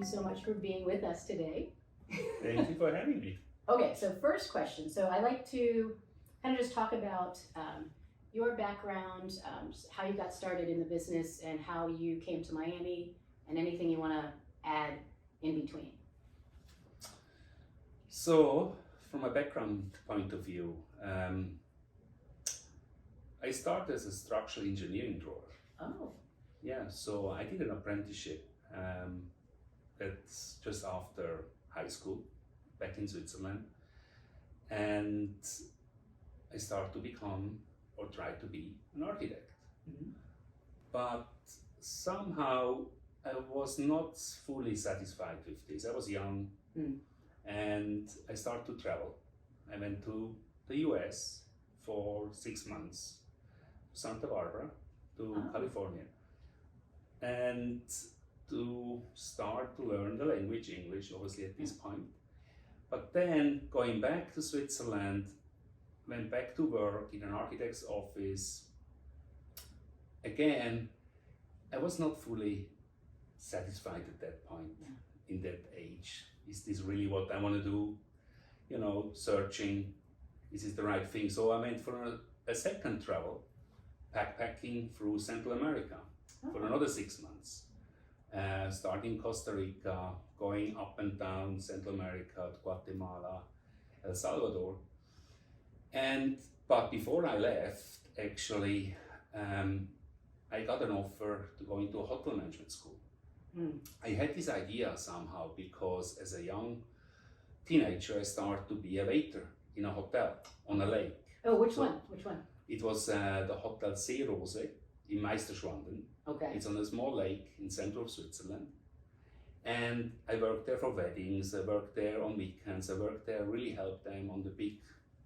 you so much for being with us today. Thank you for having me. Okay, so first question. So I like to kind of just talk about your background, how you got started in the business, and how you came to Miami, and anything you want to add in between. So, from a background point of view, I started as a structural engineering drawer. Oh. Yeah, so I did an apprenticeship that's just after high school back in Switzerland, and I started to become or try to be an architect. Mm-hmm. But somehow I was not fully satisfied with this. I was young and I started to travel. I went to the US for 6 months, to Santa Barbara, to California, and to start to learn the language English, obviously at this point. But then going back to Switzerland, went back to work in an architect's office. Again, I was not fully satisfied at that point, in that age. Is this really what I want to do? You know, searching, is this the right thing? So I went for a second travel, backpacking through Central America for another 6 months. Starting Costa Rica, going up and down Central America, to Guatemala, El Salvador. But before I left, actually, I got an offer to go into a hotel management school. I had this idea somehow because as a young teenager, I started to be a waiter in a hotel on a lake. Oh, which one? Which one? It was the Hotel Seerose in Meisterschwanden. Okay. It's on a small lake in central Switzerland. And I worked there for weddings, I worked there on weekends, I worked there, really helped them on the big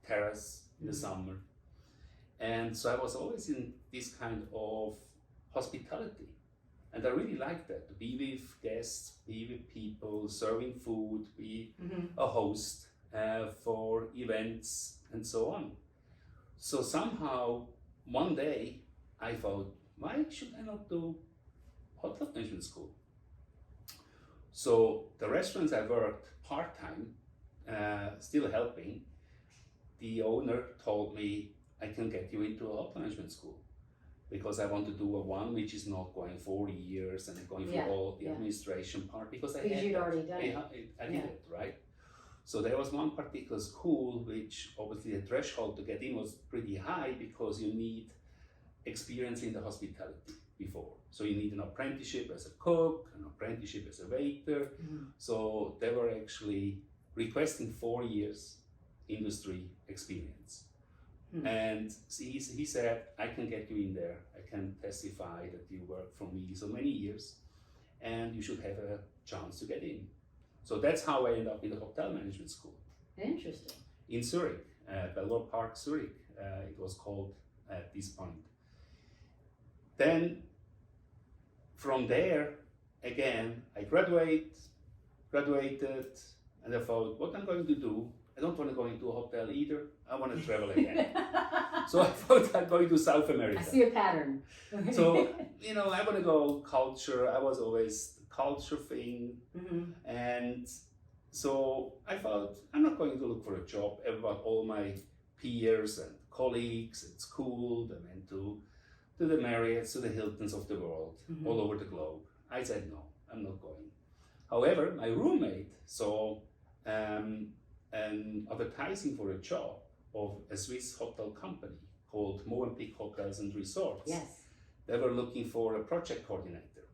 terrace in the summer. And so I was always in this kind of hospitality. And I really liked that, to be with guests, be with people, serving food, be a host for events and so on. So somehow, one day, I thought, why should I not do hotel management school? So the restaurants I worked part-time, still helping, the owner told me, I can get you into a hotel management school because I want to do a one which is not going 4 years and going through all the administration part because you'd already done it. I did it, right? So there was one particular school which obviously the threshold to get in was pretty high because you need experience in the hospitality before. So you need an apprenticeship as a cook, an apprenticeship as a waiter. So they were actually requesting 4 years industry experience. And he said, I can get you in there. I can testify that you worked for me so many years and you should have a chance to get in. So that's how I ended up in the hotel management school. Interesting. In Zurich, Belvoir Park, Zurich, it was called at this point. Then from there, again, I graduated, and I thought, what I'm going to do, I don't want to go into a hotel either, I want to travel again. So I thought I'd go into South America. I see a pattern. So, you know, I want to go culture, I was always the culture thing. And so I thought, I'm not going to look for a job. About all my peers and colleagues at school, they went to the Marriotts, to the Hiltons of the world, all over the globe. I said, no, I'm not going. However, my roommate saw an advertising for a job of a Swiss hotel company called Movenpick Hotels and Resorts. Yes. They were looking for a project coordinator.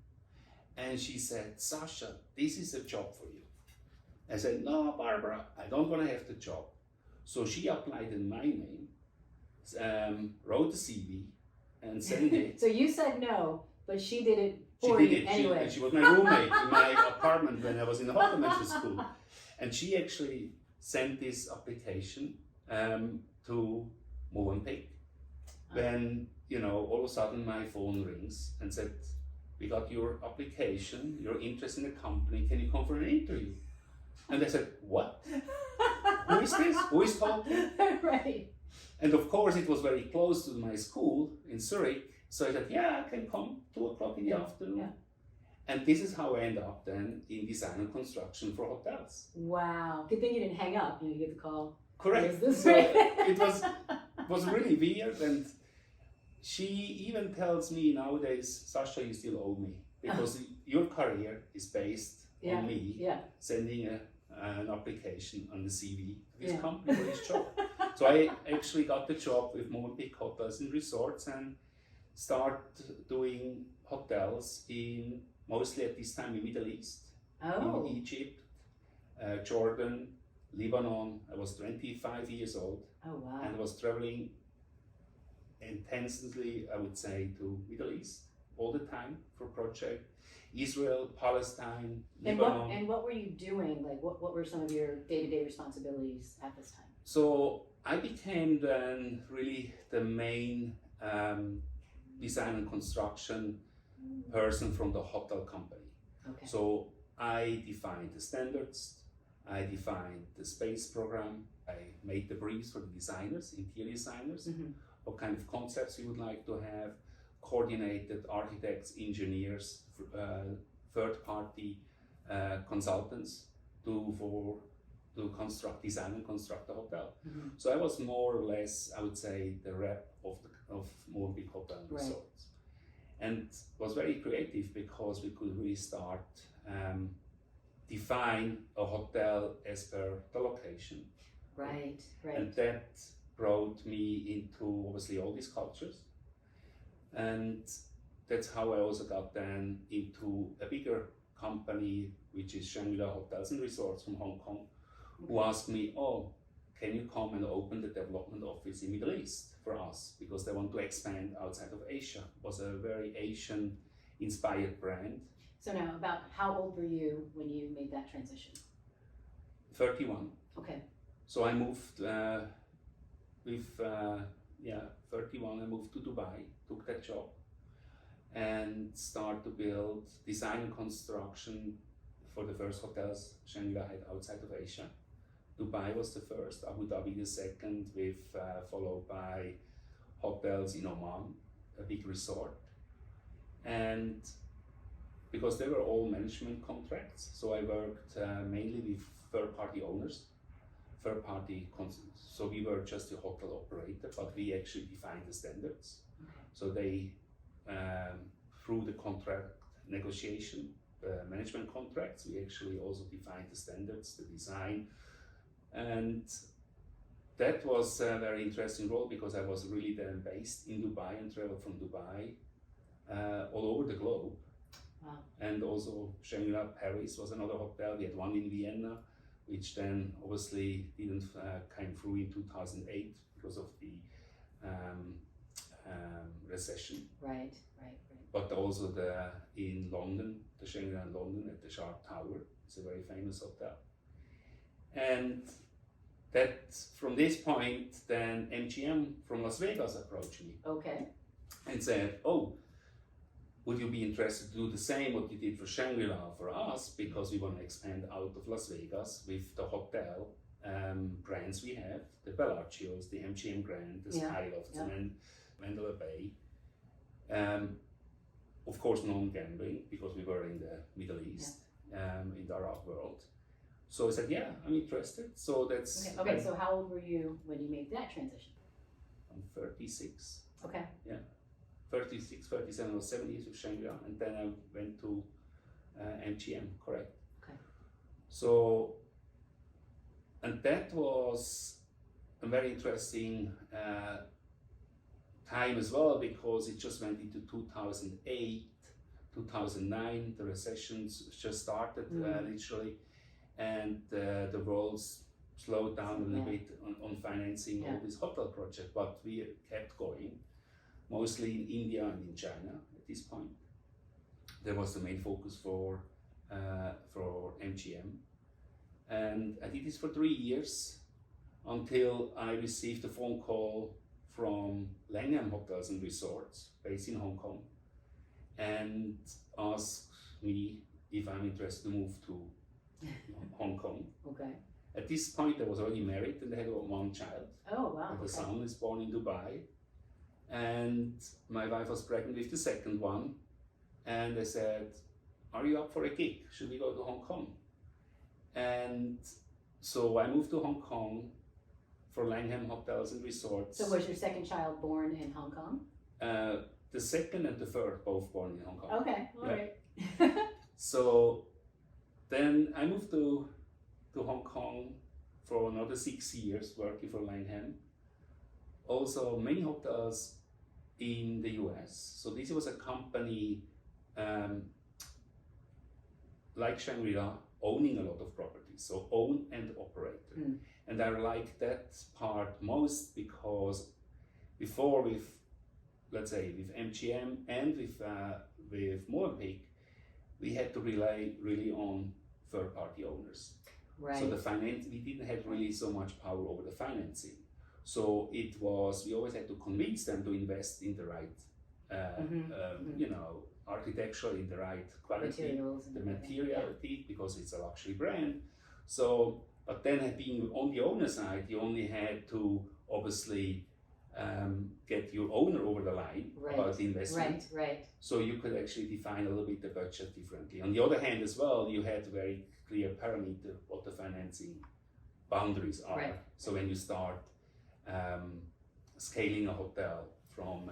And she said, Sascha, this is a job for you. I said, no, Barbara, I don't want to have the job. So she applied in my name, wrote the CV, and sent it. So you said no, but she did it for you anyway. She was my roommate in my apartment when I was in the hotel management school. And she actually sent this application to Movenpick. When, you know, all of a sudden my phone rings and said, we got your application, you're interested in the company, can you come for an interview? And I said, what? Who is this? Who is talking? Right. And of course it was very close to my school in Zurich, so I said, yeah, I can come 2 o'clock in the afternoon. And this is how I ended up then in design and construction for hotels. Wow. Good thing you didn't hang up. You get the call. Correct. Is this So right? it was really weird, and she even tells me nowadays, Sascha, you still owe me because your career is based on me sending an application on the CV to this company for this job. So I actually got the job with Movenpick Hotels and Resorts and start doing hotels in mostly at this time in Middle East, in Egypt, Jordan, Lebanon. I was 25 years old. Oh wow! And was traveling intensely, I would say, to Middle East all the time for project. Israel, Palestine, Lebanon. And what were you doing? Like what were some of your day-to-day responsibilities at this time? So I became then really the main design and construction person from the hotel company. Okay. So I defined the standards, I defined the space program, I made the briefs for the designers, interior designers, what kind of concepts we would like to have, coordinated architects, engineers, third-party consultants to design and construct the hotel. So I was more or less, I would say, the rep of Movenpick Hotel and Resorts. And was very creative because we could really start define a hotel as per the location. Right. And that brought me into obviously all these cultures. And that's how I also got then into a bigger company, which is Shangri-La Hotels and Resorts from Hong Kong, who asked me, can you come and open the development office in Middle East for us? Because they want to expand outside of Asia. It was a very Asian inspired brand. So now, about how old were you when you made that transition? 31. Okay. So I moved with 31. I moved to Dubai, took that job, and started to build design and construction for the first hotels Shangri-La had outside of Asia. Dubai was the first, Abu Dhabi the second, with followed by hotels in Oman, a big resort. And because they were all management contracts, so I worked mainly with third-party owners, so we were just a hotel operator, but we actually defined the standards. So they, through the contract negotiation, management contracts, we actually also defined the standards, the design. And that was a very interesting role because I was really then based in Dubai and traveled from Dubai all over the globe. Wow. And also Shangri-La Paris was another hotel. We had one in Vienna, which then obviously didn't came through in 2008 because of the recession. Right. But also in London, the Shangri-La in London at the Sharp Tower. It's a very famous hotel. And that from this point, then MGM from Las Vegas approached me. Okay. And said, would you be interested to do the same what you did for Shangri-La for us, because we want to expand out of Las Vegas with the hotel brands we have, the Bellagio's, the MGM Grand, the Skylofts, and Mandalay Bay. Of course, non-gambling, because we were in the Middle East, in the Arab world. So I said, yeah, I'm interested. So that's... Okay, so how old were you when you made that transition? I'm 36. Okay. Yeah. 36, 37, or 7 years with Shangri-La, and then I went to MGM, correct. Okay. So, and that was a very interesting time as well, because it just went into 2008, 2009, the recessions just started literally, and the world slowed down a little bit on financing all these hotel projects, but we kept going. Mostly in India and in China at this point. That was the main focus for MGM. And I did this for 3 years until I received a phone call from Langham Hotels and Resorts based in Hong Kong and asked me if I'm interested to move to Hong Kong. Okay. At this point I was already married and I had one child. Oh wow. And the son is born in Dubai. And my wife was pregnant with the second one, and I said, are you up for a gig? Should we go to Hong Kong? And so I moved to Hong Kong for Langham Hotels and Resorts. So was your second child born in Hong Kong? The second and the third both born in Hong Kong. Okay, all Yeah. right. So then I moved to Hong Kong for another 6 years working for Langham. Also many hotels in the US. So this was a company like Shangri-La owning a lot of properties, so own and operator. Mm. And I like that part most because before with, let's say, with MGM and with Movenpick, we had to rely really on third-party owners. Right. So the finance, we didn't have really so much power over the financing. So it was, we always had to convince them to invest in the right, you know, architecture, in the right quality, Materials and the everything. materiality, because it's a luxury brand. So, but then being on the owner side, you only had to obviously get your owner over the line Right. about the investment. Right. So you could actually define a little bit the budget differently. On the other hand as well, you had very clear parameter what the financing boundaries are. Right. So when you start scaling a hotel from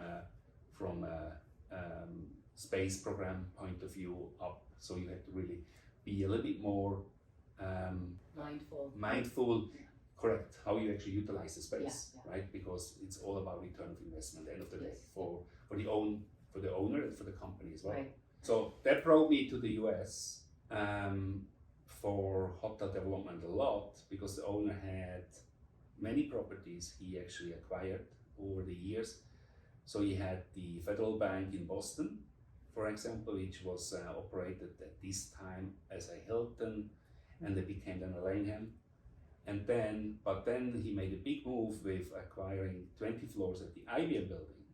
space program point of view up, so you have to really be a little bit more mindful, correct, how you actually utilize the space, Yeah. right? Because it's all about return of investment at the end of the day Yes. for the owner and for the company as well. Right. So that brought me to the US for hotel development a lot, because the owner had many properties he actually acquired over the years. So he had the Federal Bank in Boston, for example, which was operated at this time as a Hilton, and they became then a Langham. And but then he made a big move with acquiring 20 floors at the IBM building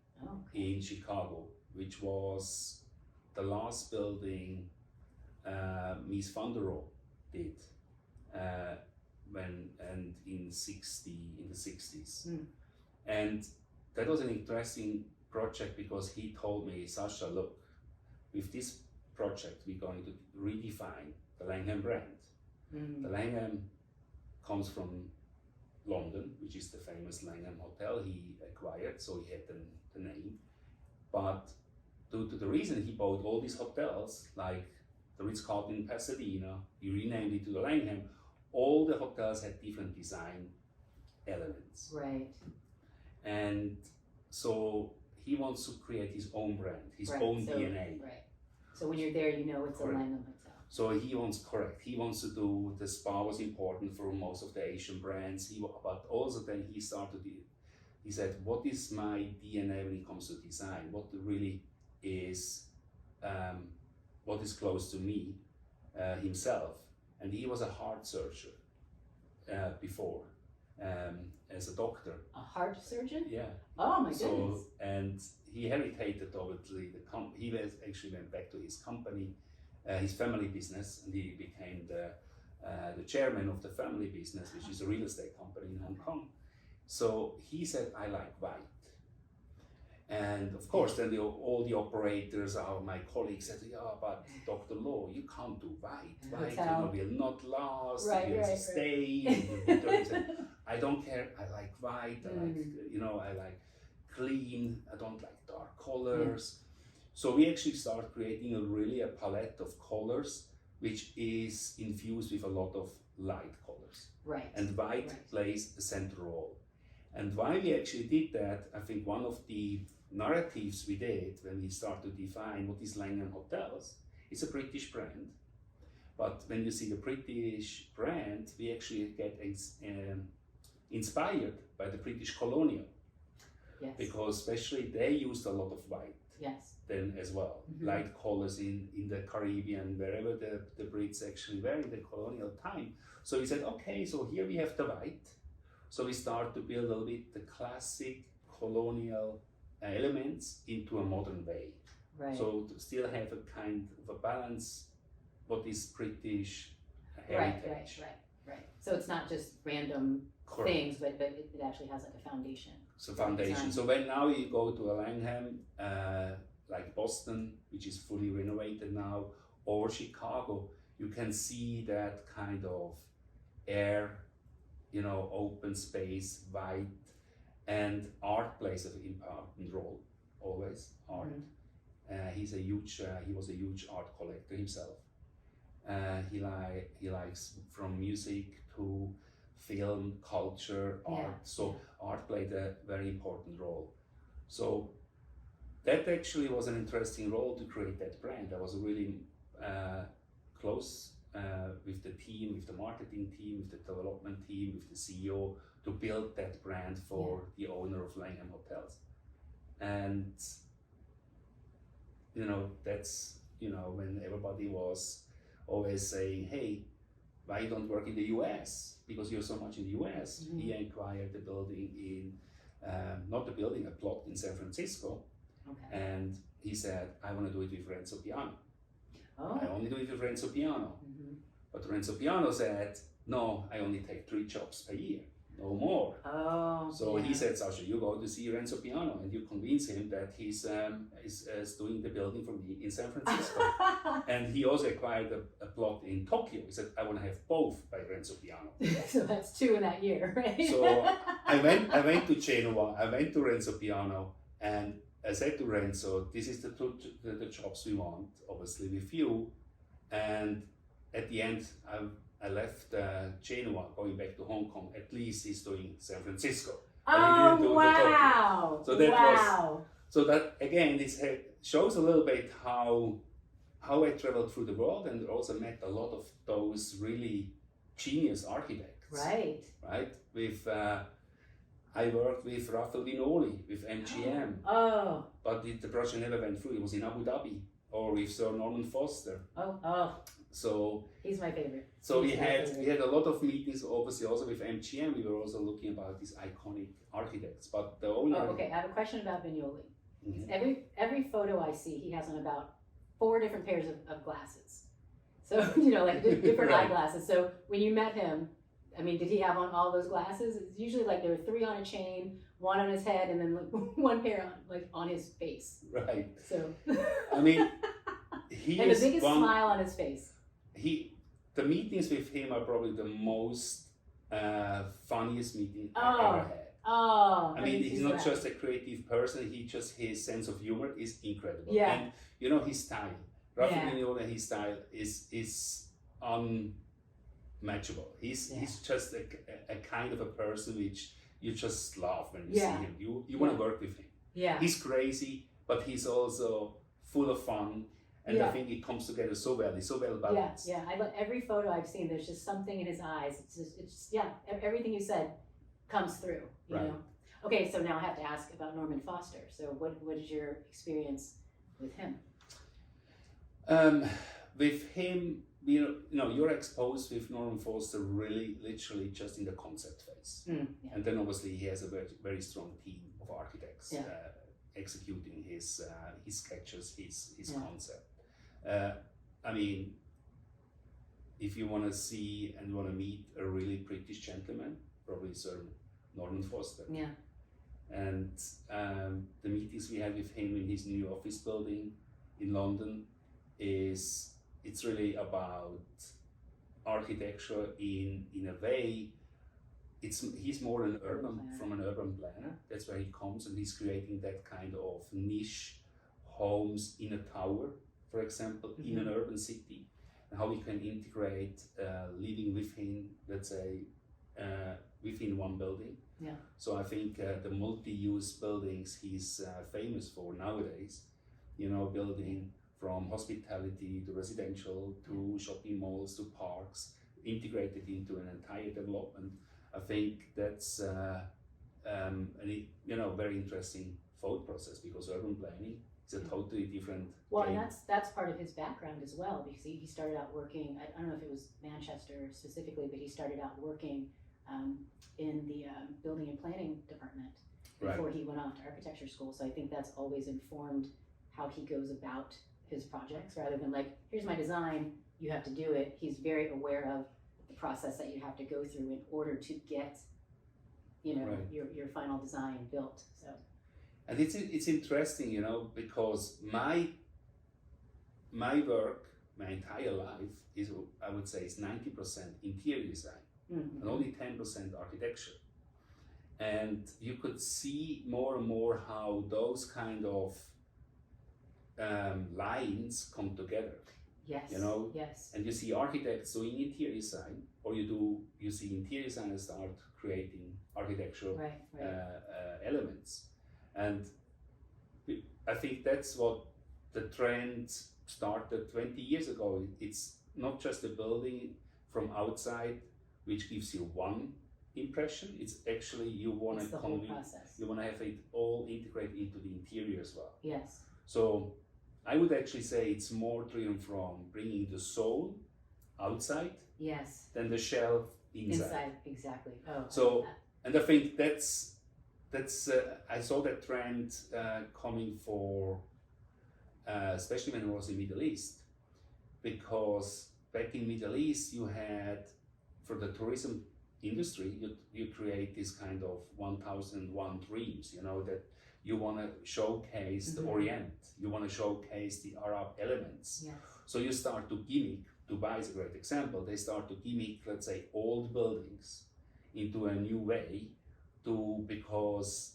in Chicago, which was the last building Mies van der Rohe did in the 60s. And that was an interesting project because he told me, Sascha, look, with this project we're going to redefine the Langham brand. The Langham comes from London, which is the famous Langham Hotel he acquired, so he had the name. But due to the reason he bought all these hotels, like the Ritz-Carlton in Pasadena, he renamed it to the Langham. All the hotels had different design elements. Right. And so he wants to create his own brand, his Right. own So, DNA. Right. So when you're there, you know it's Correct. a Langham Hotel. So he wants to do, the spa was important for most of the Asian brands, but also then he said, what is my DNA when it comes to design? What really is, what is close to me, himself? And he was a heart surgeon before, as a doctor. A heart surgeon? Yeah. Oh my So, goodness. and he inherited obviously he actually went back to his company, his family business, and he became the chairman of the family business, which is a real estate company in Hong Kong. So he said, I like white. And of course, then all the operators, my colleagues said, yeah, but Dr. Law, you can't do white. White, will not last, it will stay. I don't care, I like white, I like clean, I don't like dark colors. So we actually start creating a palette of colors, which is infused with a lot of light colors. Right. And white plays a central role. And why we actually did that, I think one of the narratives we did when we start to define what is Langham Hotels, it's a British brand. But when you see the British brand, we actually get inspired by the British colonial. Yes. Because especially they used a lot of white. Yes. Then as well, light colors in the Caribbean, wherever the Brits actually were in the colonial time. So we said, okay, so here we have the white. So we start to build a little bit the classic colonial elements into a modern way. Right. So to still have a kind of a balance, what is British heritage. Right. So it's not just random Correct. things, but it actually has like a foundation. So foundation. So when now you go to a Langham, like Boston, which is fully renovated now, over Chicago, you can see that kind of air, open space, white, and art plays an important role, always art. He was a huge art collector himself. He likes from music to film, culture, art. So art played a very important role. So that actually was an interesting role to create that brand. I was really close with the team, with the marketing team, with the development team, with the CEO to build that brand for the owner of Langham Hotels. And that's when everybody was always saying, hey, why you don't work in the US? Because you're so much in the US. He acquired the building in, not the building, a plot in San Francisco. Okay. And he said, I want to do it with Renzo Piano. Oh. I only do it with Renzo Piano. But Renzo Piano said, no, I only take 3 jobs per year, no more. Oh. So he said, Sascha, you go to see Renzo Piano and you convince him that he's doing the building for me in San Francisco. And he also acquired a plot in Tokyo. He said, I want to have both by Renzo Piano. So that's 2 in that year, right? So I went to Genoa, I went to Renzo Piano, and I said to Renzo, this is the jobs we want, obviously with you. And at the end, I left Genoa, going back to Hong Kong. At least he's doing San Francisco. Oh, wow! So that so that again, this shows a little bit how I traveled through the world and also met a lot of those really genius architects. Right. Right. With I worked with Raphael Vinoli, with MGM. Oh. But the project never went through. It was in Abu Dhabi, or with Sir Norman Foster. Oh. So he's my favorite. So we had a lot of meetings, obviously also with MGM. We were also looking about these iconic architects. But the owner. Oh, okay. I have a question about Vignoli. Every photo I see, he has on about 4 different pairs of glasses. So like different eyeglasses. So when you met him, I mean, did he have on all those glasses? It's usually like there were 3 on a chain, 1 on his head, and then like 1 pair on his face. Right. So. I mean, he and is the biggest smile on his face. The meetings with him are probably the most funniest meeting I ever had. Oh, I mean, he's not just a creative person. His sense of humor is incredible. Yeah. And his style, Raphael Vignoli, his style is unmatchable. He's just a kind of a person which you just love when you see him. You want to work with him. Yeah. He's crazy, but he's also full of fun. And I think it comes together so well. It's so well balanced. Yeah. I love every photo I've seen. There's just something in his eyes. It's just everything you said comes through. You know. Okay, so now I have to ask about Norman Foster. So what is your experience with him? With him, you're exposed with Norman Foster really, literally just in the concept phase, and then obviously he has a very, very strong team of architects executing his sketches, his concept. I mean, if you want to see and want to meet a really British gentleman, probably Sir Norman Foster. Yeah. And the meetings we had with him in his new office building in London it's really about architecture in a way. He's more an urban planner. That's where he comes, and he's creating that kind of niche homes in a tower, for example, in an urban city, and how we can integrate living within, let's say, within one building. Yeah. So I think the multi-use buildings he's famous for nowadays, building from hospitality to residential to shopping malls to parks, integrated into an entire development. I think that's very interesting thought process, because urban planning is a totally different game. And that's part of his background as well, because he started out working, I don't know if it was Manchester specifically, but he started out working in the building and planning department before he went off to architecture school. So I think that's always informed how he goes about his projects, rather than like, here's my design, you have to do it. He's very aware of the process that you have to go through in order to get, your final design built. So, and it's interesting, because my work my entire life is, I would say, is 90% interior design Mm-hmm. and only 10% architecture. And you could see more and more how those kind of lines come together. Yes. You know, yes. and you see architects doing interior design, or you see interior designers start creating architectural Right. elements. And I think that's what the trend started 20 years ago. It's not just a building from outside which gives you one impression. It's actually you want It's to the whole process. you want to have it all integrated into the interior as well. Yes. So I would actually say it's more driven from bringing the soul outside Yes. than the shell inside. Exactly. Oh. So, and I think that's I saw that trend coming for especially when I was in Middle East, because back in Middle East you had, for the tourism industry, you create this kind of 1001 dreams, you know, that you want to showcase the Orient, you want to showcase the Arab elements. Yes. So you start to gimmick. Dubai is a great example. They start to gimmick, let's say, old buildings into a new way, because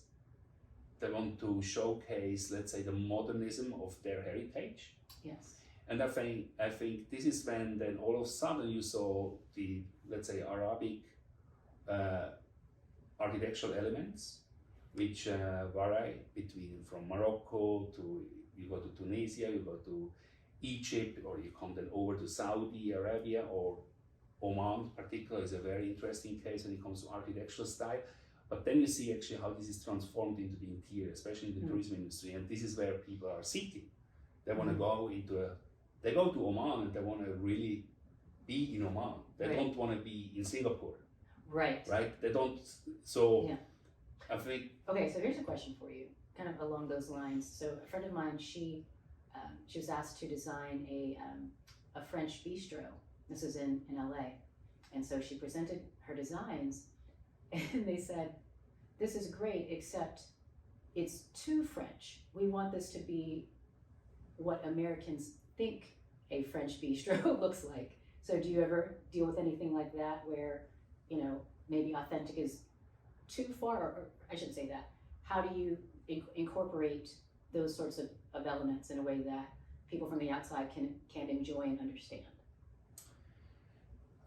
they want to showcase, let's say, the modernism of their heritage. Yes. And I think this is when then all of a sudden you saw the, let's say, Arabic architectural elements, which vary between from Morocco to, you go to Tunisia, you go to Egypt, or you come then over to Saudi Arabia, or Oman particularly is a very interesting case when it comes to architectural style. But then you see actually how this is transformed into the interior, especially in the tourism industry, and this is where people are seeking. They want to go they go to Oman and they want to really be in Oman. They don't want to be in Singapore. Right. Right? They don't, so yeah. I think. Okay, so here's a question for you, kind of along those lines. So a friend of mine, she was asked to design a French bistro. This is in LA. And so she presented her designs, and they said, this is great, except it's too French. We want this to be what Americans think a French bistro looks like. So do you ever deal with anything like that where, you know, maybe authentic is too far, or I shouldn't say that. How do you incorporate those sorts of elements in a way that people from the outside can enjoy and understand?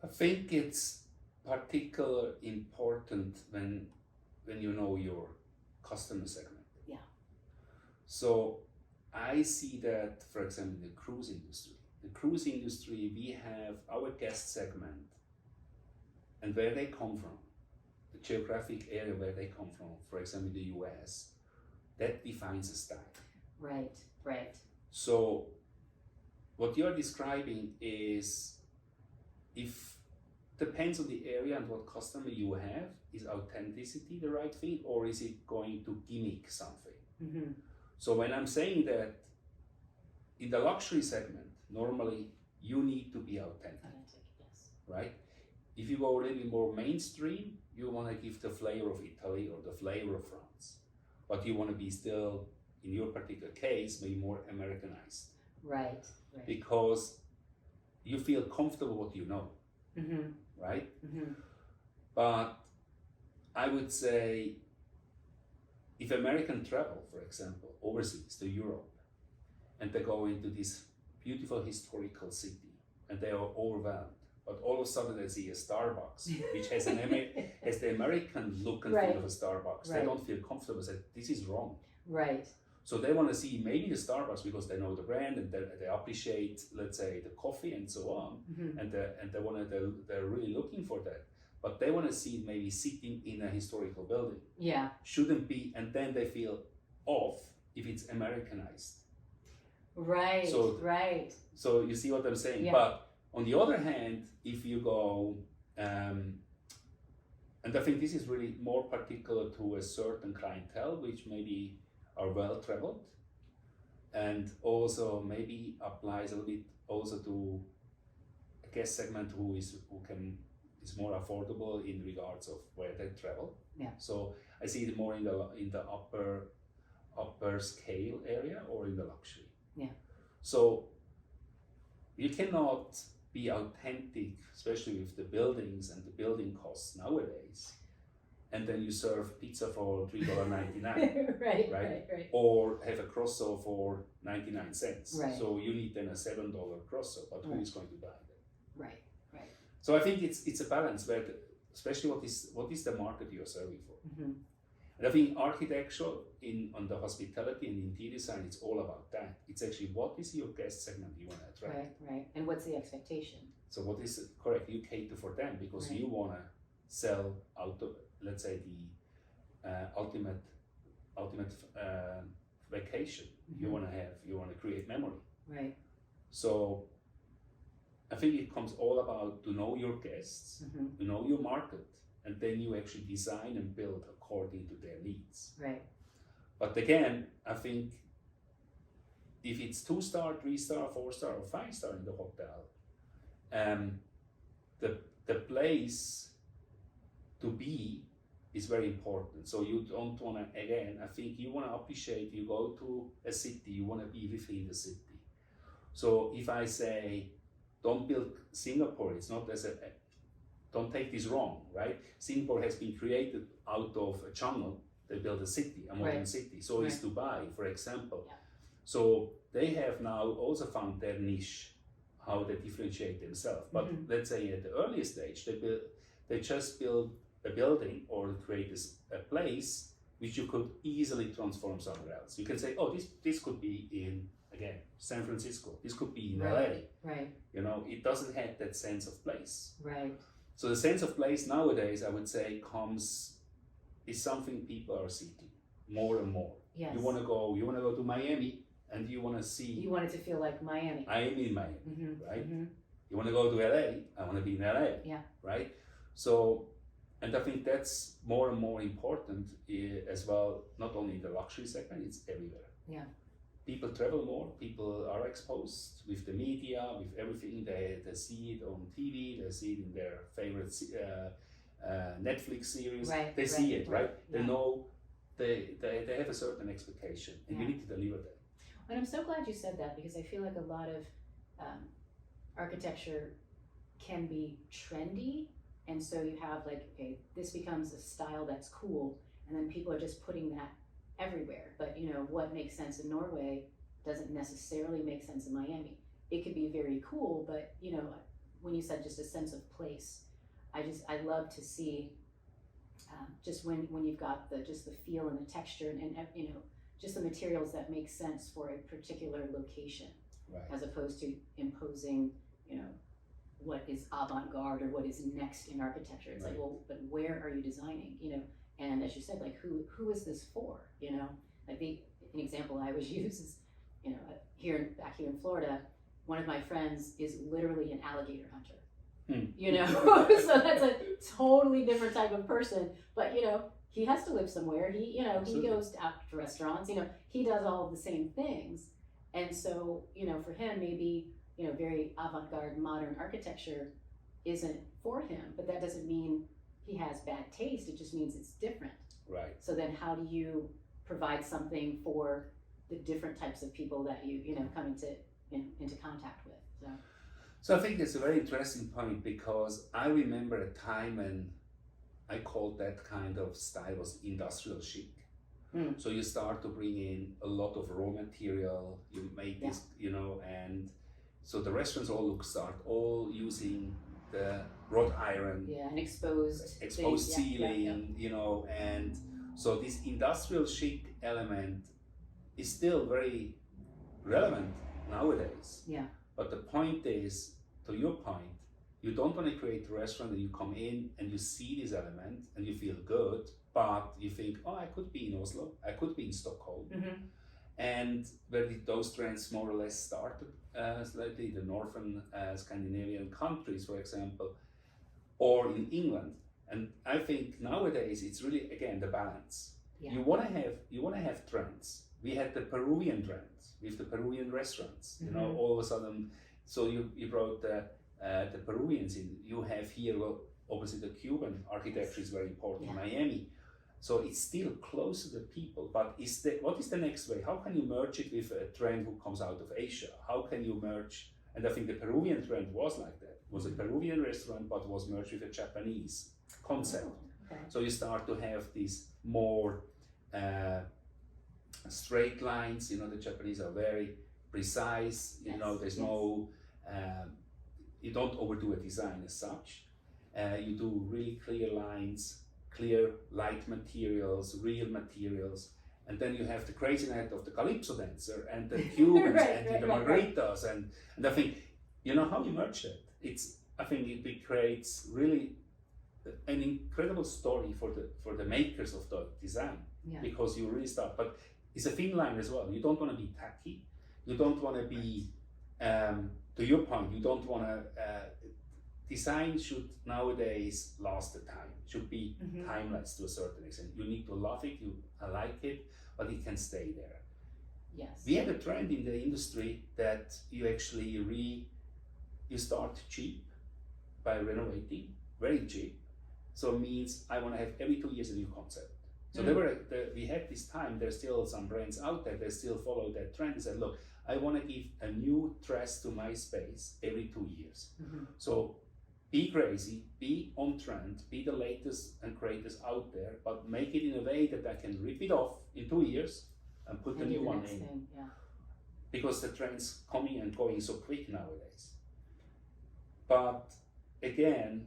I think it's particularly important when you know your customer segment. Yeah. So I see that, for example, in the cruise industry. The cruise industry, we have our guest segment and where they come from, the geographic area where they come from, for example, the US, that defines a style. Right, right. So what you're describing is, if depends on the area and what customer you have, is authenticity the right thing, or is it going to gimmick something? Mm-hmm. So when I'm saying that in the luxury segment, normally you need to be authentic, Yes. right? If you go a little bit more mainstream, you want to give the flavor of Italy or the flavor of France, but you want to be still, in your particular case, maybe more Americanized. Right, right. Because you feel comfortable what you know, right? But I would say, if American travel, for example, overseas to Europe, and they go into this beautiful historical city, and they are overwhelmed, but all of a sudden they see a Starbucks, which has has the American look and feel of a Starbucks. They don't feel comfortable. Say, this is wrong. Right. So they want to see maybe the Starbucks because they know the brand and they appreciate, let's say, the coffee and so on, and they're really looking for that. But they want to see it maybe sitting in a historical building. Yeah. Shouldn't be, and then they feel off if it's Americanized. Right. So you see what I'm saying. Yeah. But on the other hand, if you go, and I think this is really more particular to a certain clientele, which maybe are well traveled, and also maybe applies a little bit also to a guest segment who is more affordable in regards of where they travel. Yeah. So I see it more in the upper scale area or in the luxury. Yeah. So You cannot be authentic, especially with the buildings and the building costs nowadays, and then you serve pizza for $3.99. right. Or have a croissant for 99 cents. Right. So you need then a $7 croissant, but who Right. is going to buy that? Right. So I think it's a balance where, especially what is the market you are serving for. Mm-hmm. And I think architecture on the hospitality and interior design, it's all about that. It's actually what is your guest segment you want to attract. Right. And what's the expectation? So what is correct? You cater for them because Right. you want to sell out of, let's say, the ultimate vacation. Mm-hmm. You want to create memory. Right. So I think it comes all about to know your guests, Mm-hmm. to know your market, and then you actually design and build according to their needs. Right. But again, I think if it's 2-star, 3-star, 4-star, or 5-star in the hotel, the place to be is very important. So you don't want to, again, I think you want to appreciate, you go to a city, you want to be within the city. So if I say, don't build Singapore, it's not as don't take this wrong, right? Singapore has been created out of a jungle. They built a city, a modern Right. city. So is Right. Dubai, for example. Yeah. So they have now also found their niche, how they differentiate themselves. But Mhm. let's say at the earliest stage, they just build a building or create a place which you could easily transform somewhere else. You can say, oh, this could be in, again, San Francisco. This could be in Right. LA. Right. You know, it doesn't have that sense of place. Right. So the sense of place nowadays, I would say, is something people are seeking more and more. Yes. You want to go to Miami, and you want to see. You want it to feel like Miami. I am in Miami, Mm-hmm. right? Mm-hmm. You want to go to LA, I want to be in LA. Yeah. Right? So, and I think that's more and more important as well, not only in the luxury segment, it's everywhere. Yeah. People travel more, people are exposed with the media, with everything. They see it on TV, they see it in their favorite Netflix series. Right, They see right, it, right? They yeah. know they have a certain expectation, and you Yeah. need to deliver that. And I'm so glad you said that because I feel like a lot of architecture can be trendy, and so you have like, okay, this becomes a style that's cool, and then people are just putting that everywhere. But you know, what makes sense in Norway doesn't necessarily make sense in Miami. It could be very cool, but you know, when you said just a sense of place, I love to see just when you've got the feel and the texture and you know, just the materials that make sense for a particular location, Right. as opposed to imposing, you know, what is avant-garde or what is next in architecture. It's like, Right. well, but where are you designing, you know? And as you said, like, who is this for, you know? Like an example I always use is, you know, back here in Florida, one of my friends is literally an alligator hunter. You know, so that's a totally different type of person. But you know, he has to live somewhere. He Absolutely. goes out to restaurants. You know, he does all of the same things. And so, you know, for him, maybe, you know, very avant-garde modern architecture isn't for him. But that doesn't mean he has bad taste. It just means it's different. Right. So then, how do you provide something for the different types of people that you know come into contact with? So I think it's a very interesting point because I remember a time when I called that kind of style was industrial chic. So you start to bring in a lot of raw material, you make this, you know, and so the restaurants start all using the wrought iron, and exposed things. ceiling, you know, and so this industrial chic element is still very relevant nowadays. Yeah. But the point is, to your point, you don't want to create a restaurant and you come in and you see this element and you feel good, but you think, oh, I could be in Oslo, I could be in Stockholm. Mm-hmm. And where did those trends more or less started? Slightly the northern Scandinavian countries, for example, or in England. And I think nowadays it's really, again, the balance. Yeah. You want to have trends. We had the Peruvian trends with the Peruvian restaurants. You know, all of a sudden. So you brought the Peruvians in. You have here, well, obviously the Cuban architecture is very important in Miami. So it's still close to the people. But what is the next way? How can you merge it with a trend who comes out of Asia? How can you merge And I think the Peruvian trend was like that. It was a Peruvian restaurant, but was merged with a Japanese concept. Oh, okay. So you start to have these more straight lines. You know, the Japanese are very precise. You know, there's no, you don't overdo a design as such. You do really clear lines, clear light materials, real materials. And then you have the crazy night of the calypso dancer and the Cubans and the margaritas and I think, you know, how you merge that? I think it creates really an incredible story for the makers of the design, because you really start. But it's a thin line as well. You don't want to be tacky. You don't want to be, to your point, you don't want to. Design should nowadays last the time. It should be timeless to a certain extent. You need to love it. I like it, but it can stay there. Yes. We have a trend in the industry that you actually you start cheap by renovating, very cheap. So it means I want to have every 2 years a new concept. So we had this time, there's still some brands out there that still follow that trend and said, look, I want to give a new dress to my space every 2 years. So be crazy, be on trend, be the latest and greatest out there, but make it in a way that I can rip it off in 2 years and put the new one in. Because the trend's coming and going so quick nowadays. But again,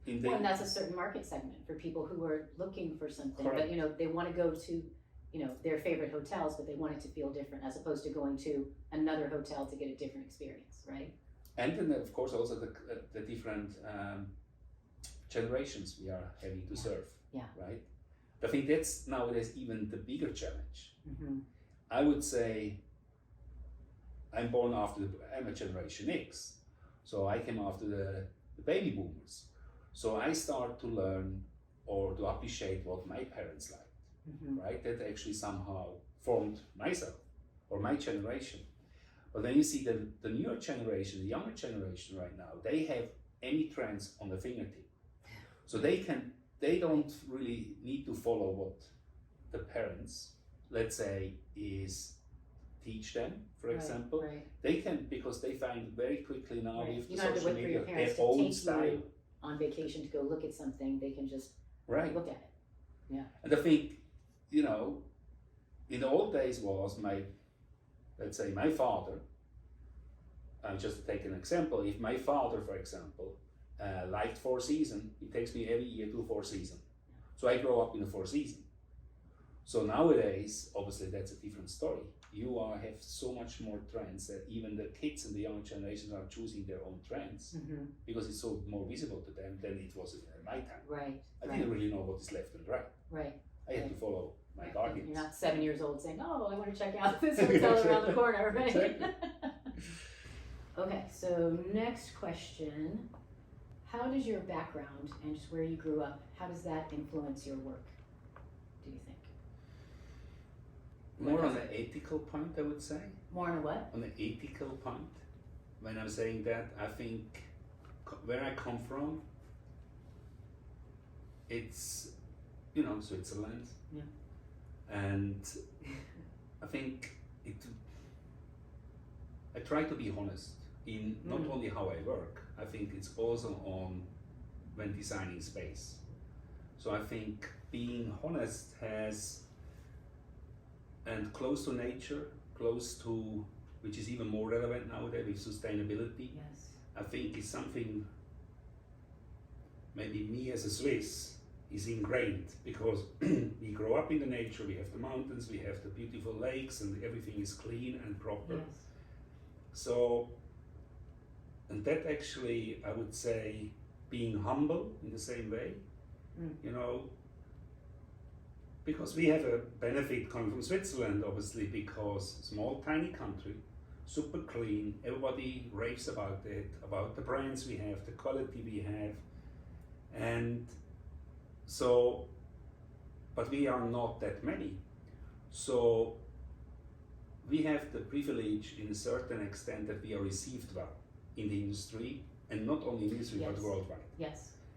and that's a certain market segment for people who are looking for something, Correct. but you know, they want to go to, you know, their favorite hotels, but they want it to feel different as opposed to going to another hotel to get a different experience, right? And then of course also the different generations we are having to serve, right? I think that's nowadays even the bigger challenge. I would say I'm a Generation X, so I came after the baby boomers. So I start to learn or to appreciate what my parents liked, right? That actually somehow formed myself or my generation. But then you see the newer generation, the younger generation right now, they have any trends on the fingertip. So they don't really need to follow what the parents, let's say, teach them, for example. They can, because they find very quickly now with the social media their own style. On vacation to go look at something, they can just look at it. And I think, you know, in the old days was let's say my father, just to take an example, if my father, for example, liked Four Seasons, it takes me every year to Four Seasons. So I grow up in a Four Seasons. So nowadays, obviously that's a different story. You have so much more trends that even the kids and the young generations are choosing their own trends because it's so more visible to them than it was in my time. I didn't really know what is left and right. I had to follow my guardians. You're not 7 years old saying, oh, I want to check out this hotel around the corner, right? Exactly. Okay, so next question. How does your background and just where you grew up, how does that influence your work, do you think? More on the ethical point, I would say. More on a what? On the ethical point. When I'm saying that, I think where I come from, it's, you know, Switzerland. And I think I try to be honest in not only how I work, I think it's also on when designing space. So I think being honest and close to nature, which is even more relevant nowadays with sustainability. I think is something maybe me as a Swiss is ingrained because we grow up in the nature, we have the mountains, we have the beautiful lakes and everything is clean and proper. So, and that actually, I would say, being humble in the same way, you know, because we have a benefit coming from Switzerland, obviously, because small, tiny country, super clean, everybody raves about it, about the brands we have, the quality we have, and so, but we are not that many. So we have the privilege in a certain extent that we are received well in the industry, and not only in the industry, but worldwide.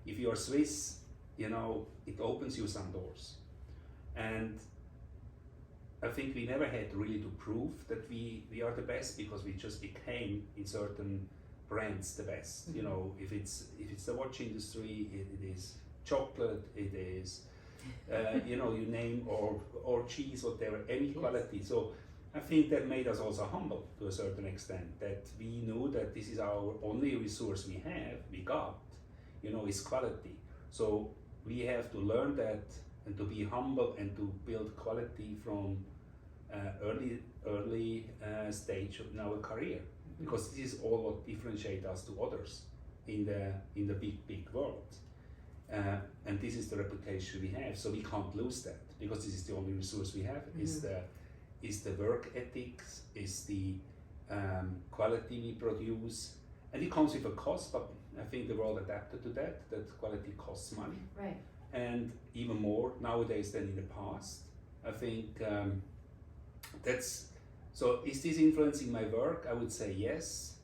If you are Swiss, you know, it opens you some doors. And I think we never had really to prove that we are the best, because we just became in certain brands the best. Mm-hmm. You know, if it's the watch industry, it is chocolate, it is you know, you name, or cheese, whatever, any Yes. quality. So I think that made us also humble to a certain extent, that we knew that this is our only resource we got, you know, is quality. So we have to learn that and to be humble and to build quality from early stage in our career, because this is all what differentiates us to others in the big world. And this is the reputation we have, so we can't lose that, because this is the only resource we have. Is the work ethics, is the quality we produce, and it comes with a cost, but I think the world adapted to that quality costs money. Right. And even more nowadays than in the past. I think that's, so is this influencing my work? I would say yes.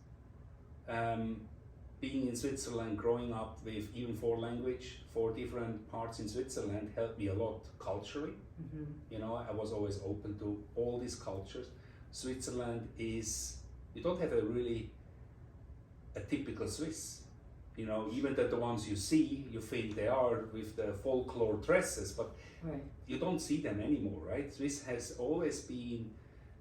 Being in Switzerland, growing up with even 4 different parts in Switzerland helped me a lot culturally. Mm-hmm. You know, I was always open to all these cultures. Switzerland is, you don't have a typical Swiss. You know, even that the ones you see, you think they are with the folklore dresses, but Right. you don't see them anymore, right? Swiss has always been,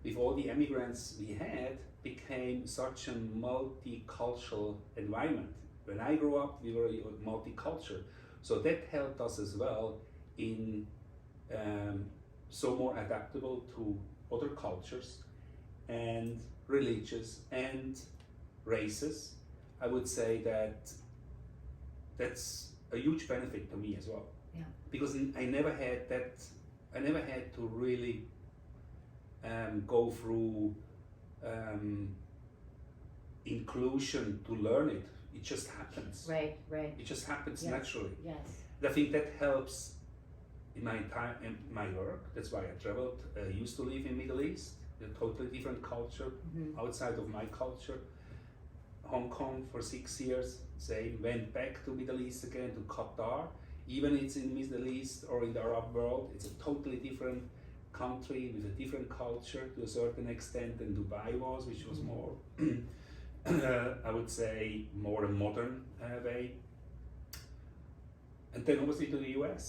with all the immigrants we had, became such a multicultural environment. When I grew up, we were multicultural. So that helped us as well in so more adaptable to other cultures and religions and races. I would say that that's a huge benefit to me as well. Yeah. Because I never had that, I never had to really go through inclusion to learn it. It just happens. Right. Right. It just happens Yes. naturally. Yes. I think that helps in my time and my work. That's why I traveled. Used to live in Middle East, a totally different culture, Mm-hmm. outside of my culture. Hong Kong for 6 years, same. Went back to Middle East again, to Qatar. Even it's in Middle East or in the Arab world, it's a totally different country with a different culture to a certain extent than Dubai was, which was more, I would say, more a modern way. And then obviously to the US,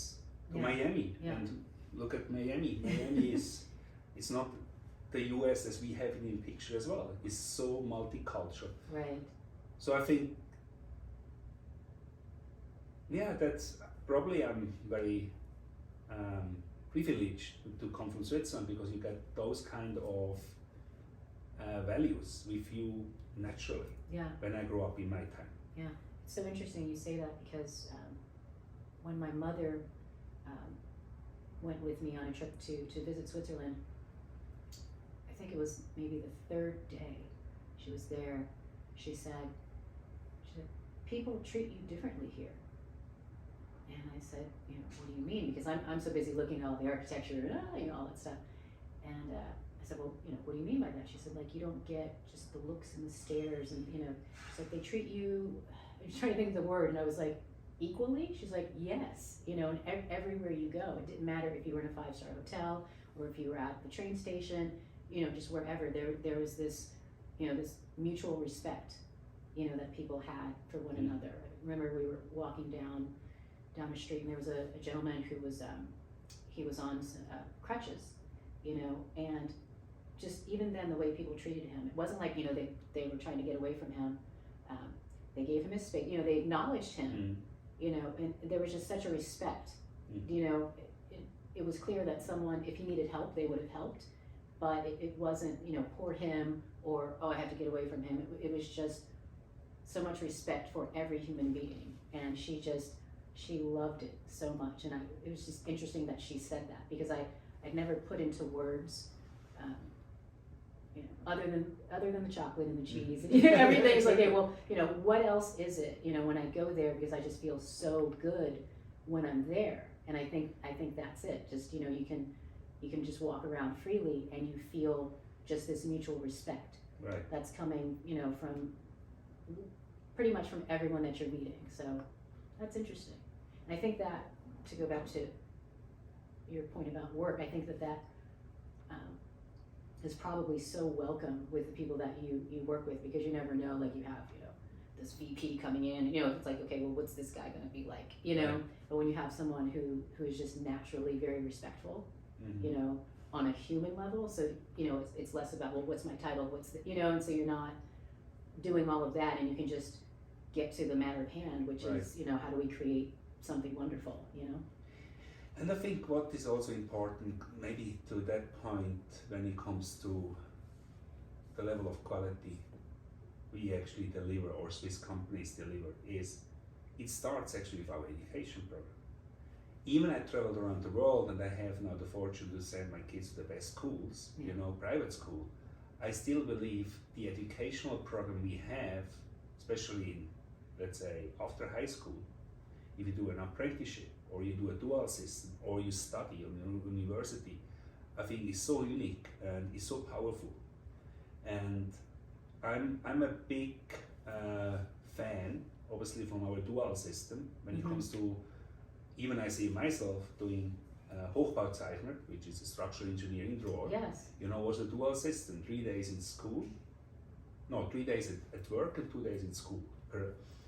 to Yeah. Miami. Yeah. And look at Miami. Miami is, it's not the US as we have it in picture as well. It's so multicultural. Right. So I think, yeah, that's probably, I'm very privileged to come from Switzerland, because you get those kind of values with you naturally Yeah. when I grew up in my time. It's so interesting you say that, because when my mother went with me on a trip to visit Switzerland, I think it was maybe the 3rd day she was there, she said, people treat you differently here. And I said, you know, what do you mean? Because I'm so busy looking at all the architecture and you know, all that stuff. And I said, well, you know, what do you mean by that? She said, like, you don't get just the looks and the stares, and you know, she's like, they treat you, I'm trying to think of the word, and I was like, equally? She's like, yes, you know, and everywhere you go, it didn't matter if you were in a 5-star hotel or if you were at the train station, you know, just wherever, there was this, you know, this mutual respect, you know, that people had for one another. I remember we were walking down the street, and there was a gentleman who was he was on crutches, you know, and just even then the way people treated him, it wasn't like, you know, they were trying to get away from him. They gave him his space, you know, they acknowledged him, you know, and there was just such a respect, you know. It was clear that someone, if he needed help, they would have helped, but it wasn't, you know, poor him, or, oh, I have to get away from him. It was just so much respect for every human being, and she loved it so much. And it was just interesting that she said that, because I'd never put into words, you know, other than the chocolate and the cheese and everything's like, okay, well, you know, what else is it, you know, when I go there, because I just feel so good when I'm there. And I think that's it. Just, you know, you can just walk around freely, and you feel just this mutual respect. Right. That's coming, you know, from pretty much from everyone that you're meeting. So that's interesting. And I think that, to go back to your point about work, I think that is probably so welcome with the people that you work with, because you never know, like you have, this VP coming in, it's like, okay, well, what's this guy going to be like, Right. But when you have someone who is just naturally very respectful, Mhm. on a human level, so, it's less about, well, what's my title, and so you're not doing all of that, and you can just get to the matter of hand, which Right. is, how do we create something wonderful, And I think what is also important, maybe to that point, when it comes to the level of quality we actually deliver, or Swiss companies deliver, is it starts actually with our education program. Even I traveled around the world, and I have now the fortune to send my kids to the best schools, private school. I still believe the educational program we have, especially in, let's say, after high school, if you do an apprenticeship, or you do a dual system, or you study in a university, I think is so unique and is so powerful. And I'm a big fan, obviously, from our dual system when it comes to, even I see myself doing Hochbauzeichner, which is a structural engineering drawer. Yes. Was a dual system, 3 days in school, no, 3 days at work and 2 days in school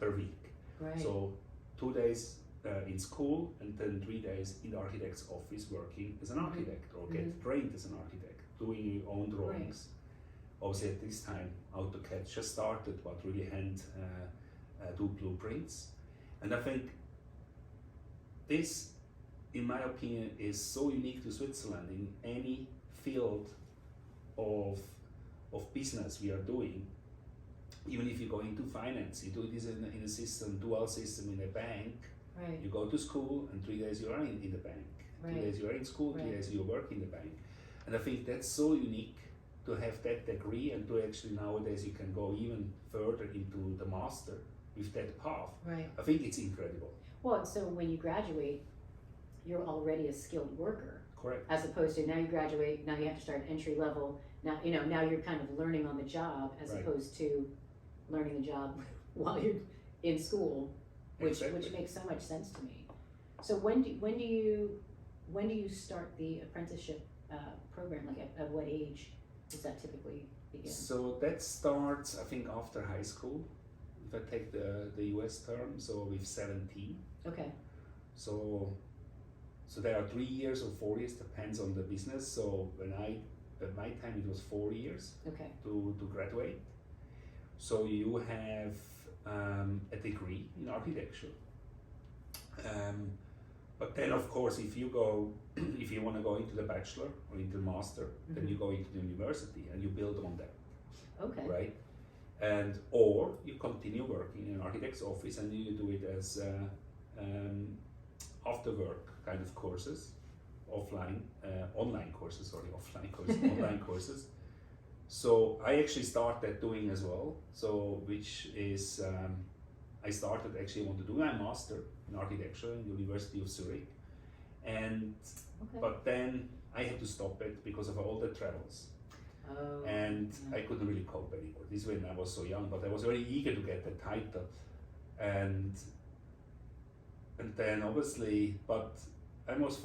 per week. Right. So 2 days in school, and then 3 days in the architect's office working as an architect, or get trained as an architect, doing your own drawings. Obviously at this time AutoCAD just started, but really hand do blueprints. And I think this, in my opinion, is so unique to Switzerland. In any field of business we are doing, even if you go into finance, you do this in a system, dual system in a bank. Right. You go to school, and 3 days you are in the bank. Right. 2 days you are in school, 3 days you work in the bank. And I think that's so unique to have that degree, and to actually nowadays you can go even further into the master with that path. Right. I think it's incredible. Well, and so when you graduate, you're already a skilled worker. Correct. As opposed to now you graduate, now you have to start entry level. Now now you're kind of learning on the job, as opposed to learning the job while you're in school, which makes so much sense to me. So when do you start the apprenticeship program? Like at what age does that typically begin? So that starts, I think, after high school. If I take the US term, so with 17. Okay. So there are 3 years or 4 years, depends on the business. So at my time it was 4 years. Okay. To graduate. So you have a degree in architecture. But then, of course, if you want to go into the bachelor or into the master, then you go into the university and you build on that. Okay. Right? And or you continue working in an architect's office, and you do it as after work kind of courses, online courses, online courses. So I actually started doing as well. So which is I started actually want to do my master in architecture in the University of Zurich, and but then I had to stop it because of all the travels. And I couldn't really cope anymore. This when I was so young, but I was very eager to get the title, and then obviously, but I was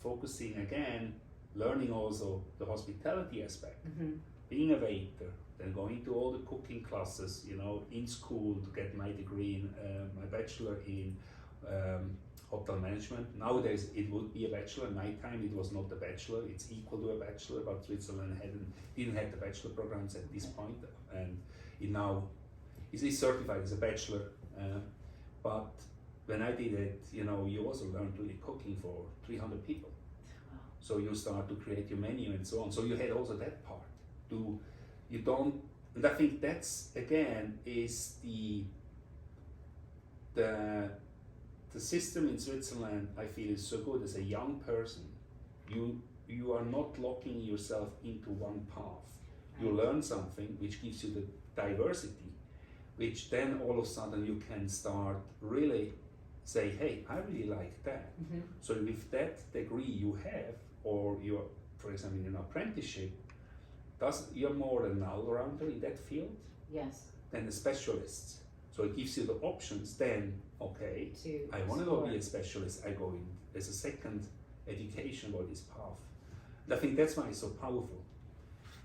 focusing again, learning also the hospitality aspect, being a waiter, then going to all the cooking classes, in school to get my degree in my bachelor in hotel management. Nowadays it would be a bachelor. In my time it was not a bachelor, it's equal to a bachelor, but Switzerland didn't have the bachelor programs at this point, and it now is certified as a bachelor. But when I did it, you also learned really cooking for 300 people. Wow. So you start to create your menu and so on. So you had also that part. And I think that's again is the system in Switzerland. I feel is so good as a young person. You are not locking yourself into one path. You learn something which gives you the diversity, which then all of a sudden you can start really say, hey, I really like that. So with that degree you have, or you're, for example, in an apprenticeship, you're more an all-rounder in that field. Yes. Than a specialist. So it gives you the options then, okay, I want to go be a specialist, I go in as a second education or this path. I think that's why it's so powerful.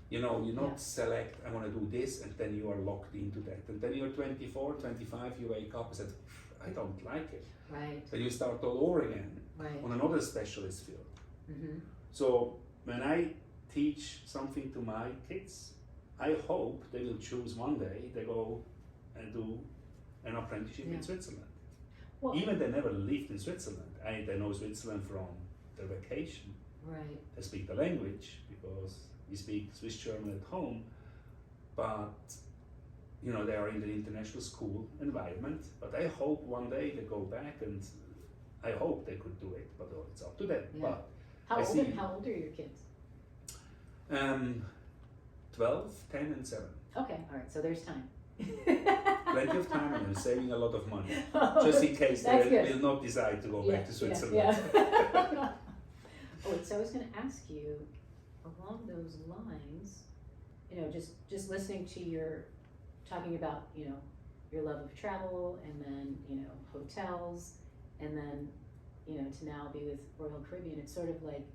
You know, you not Yeah. select, I want to do this, and then you are locked into that. And then you're 24, 25, you wake up and say, I don't like it. Right. Then you start all over again Right. on another specialist field. Mm-hmm. So when I teach something to my kids, I hope they will choose one day, they go and do an apprenticeship Yeah. in Switzerland. Well, Even they never lived in Switzerland. They know Switzerland from their vacation. right. They speak the language because we speak Swiss German at home, but you know they are in the international school environment. But I hope one day they go back, and I hope they could do it. But it's up to them. Yeah. But How old are your kids? 12, 10, and 7. Okay, all right. So there's time. Plenty of time, and I'm saving a lot of money Oh, just in case that's they good. will not decide to go back to Switzerland. Yeah. Oh, so I was going to ask you, along those lines, you know, just listening to your talking about, you know, your love of travel, and then, you know, hotels, and then, you know, to now be with Royal Caribbean. It's sort of like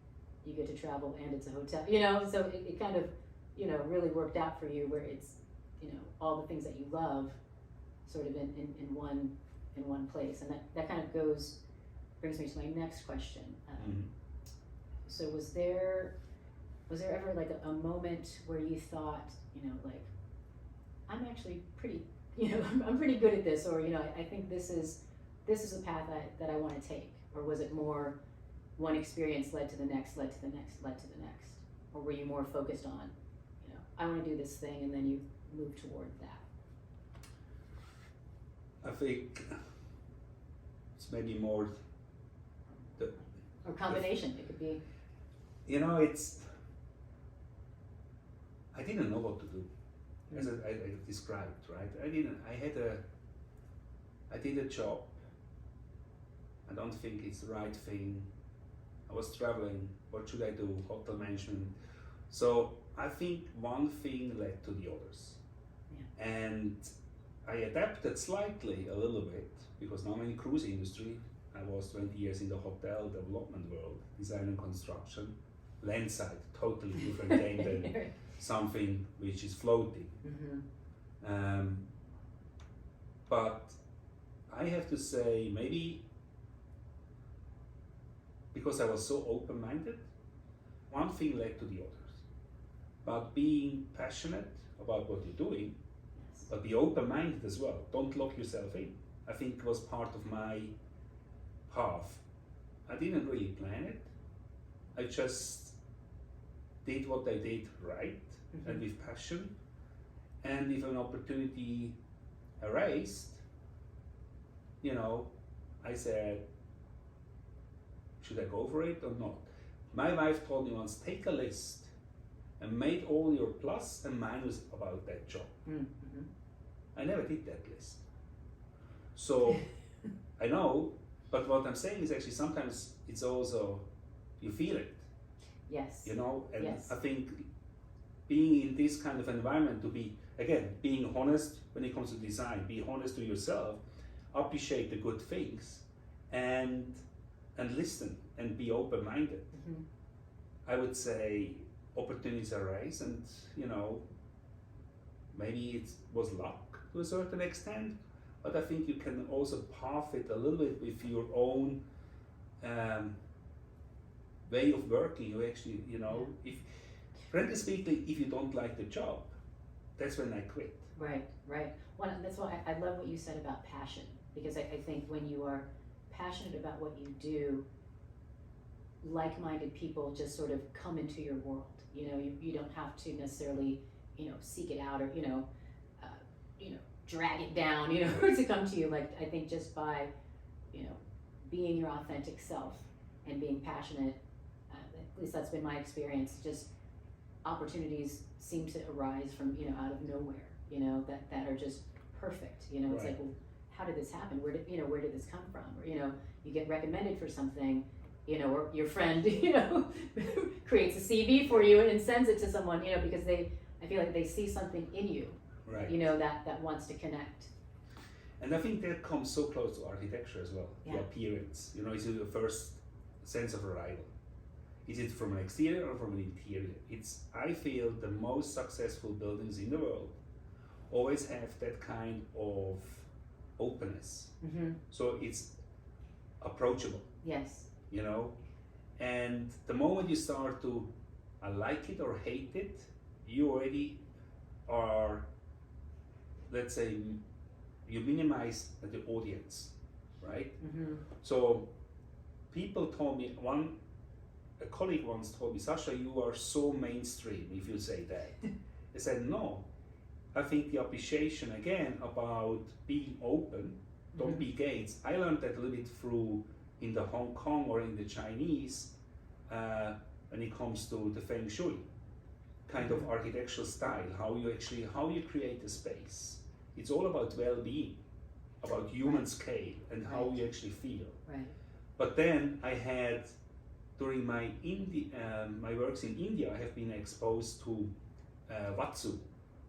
you get to travel and it's a hotel, you know. So it kind of, you know, really worked out for you, where it's, you know, all the things that you love, sort of in one place, and that kind of brings me to my next question. So was there ever like a moment where you thought, you know, like, I'm actually pretty, you know, I'm pretty good at this, or, you know, I think this is a path that I want to take, or was it more one experience led to the next, led to the next, led to the next, or were you more focused on, you know, I want to do this thing, and then you move toward that? I think it's maybe more Or combination, it could be. you know, I didn't know what to do, as I described, right? I did a job. I don't think it's the right thing. I was traveling. What should I do? Hotel management. So I think one thing led to the others. Yeah. And I adapted slightly a little bit, because now I'm in the cruise industry. I was 20 years in the hotel development world, design and construction, landside, totally different game than something which is floating. Mm-hmm. But I have to say, maybe because I was so open-minded, one thing led to the others. But being passionate about what you're doing, Yes. but be open-minded as well. Don't lock yourself in. I think was part of my path. I didn't really plan it. I just did what I did right, Mm-hmm. and with passion. And if an opportunity arose, you know, I said, should I go for it or not? My wife told me once, take a list and make all your plus and minus about that job. Mm-hmm. I never did that list. So I know, but what I'm saying is actually sometimes it's also, you feel it, Yes. you know, and Yes. I think being in this kind of environment, to be, again, being honest when it comes to design, be honest to yourself, appreciate the good things, and listen and be open-minded. Mm-hmm. I would say opportunities arise, and you know, maybe it was luck to a certain extent, but I think you can also path it a little bit with your own way of working. You actually, you know, if frankly speaking, if you don't like the job, that's when I quit. Right. Well, that's why I love what you said about passion, because I think when you are passionate about what you do, like-minded people just sort of come into your world. You know, you don't have to necessarily, you know, seek it out, or you know, drag it down, you know, to come to you. Like, I think just by, you know, being your authentic self and being passionate, at least that's been my experience, just opportunities seem to arise from, you know, out of nowhere, you know, that are just perfect. You know, it's Right. like, well, how did this happen? Where did this come from? Or, you know, you get recommended for something, you know, or your friend, you know, creates a CV for you and sends it to someone, you know, because I feel like they see something in you, Right. you know, that wants to connect. And I think that comes so close to architecture as well. Yeah. The appearance, you know, it's your first sense of arrival. Is it from an exterior or from an interior? I feel the most successful buildings in the world always have that kind of openness. So it's approachable, Yes. you know, and the moment you start to like it or hate it, you already are, let's say, you minimize the audience, right? So people told me, a colleague once told me, Sascha, you are so mainstream if you say that. I said, no, I think the appreciation again about being open, don't be gates. I learned that a little bit through in the Hong Kong or in the Chinese when it comes to the Feng Shui kind of architectural style, how you create a space. It's all about well-being, about human scale and how you actually feel. Right. But then I had, during my my works in India, I have been exposed to Vatsu,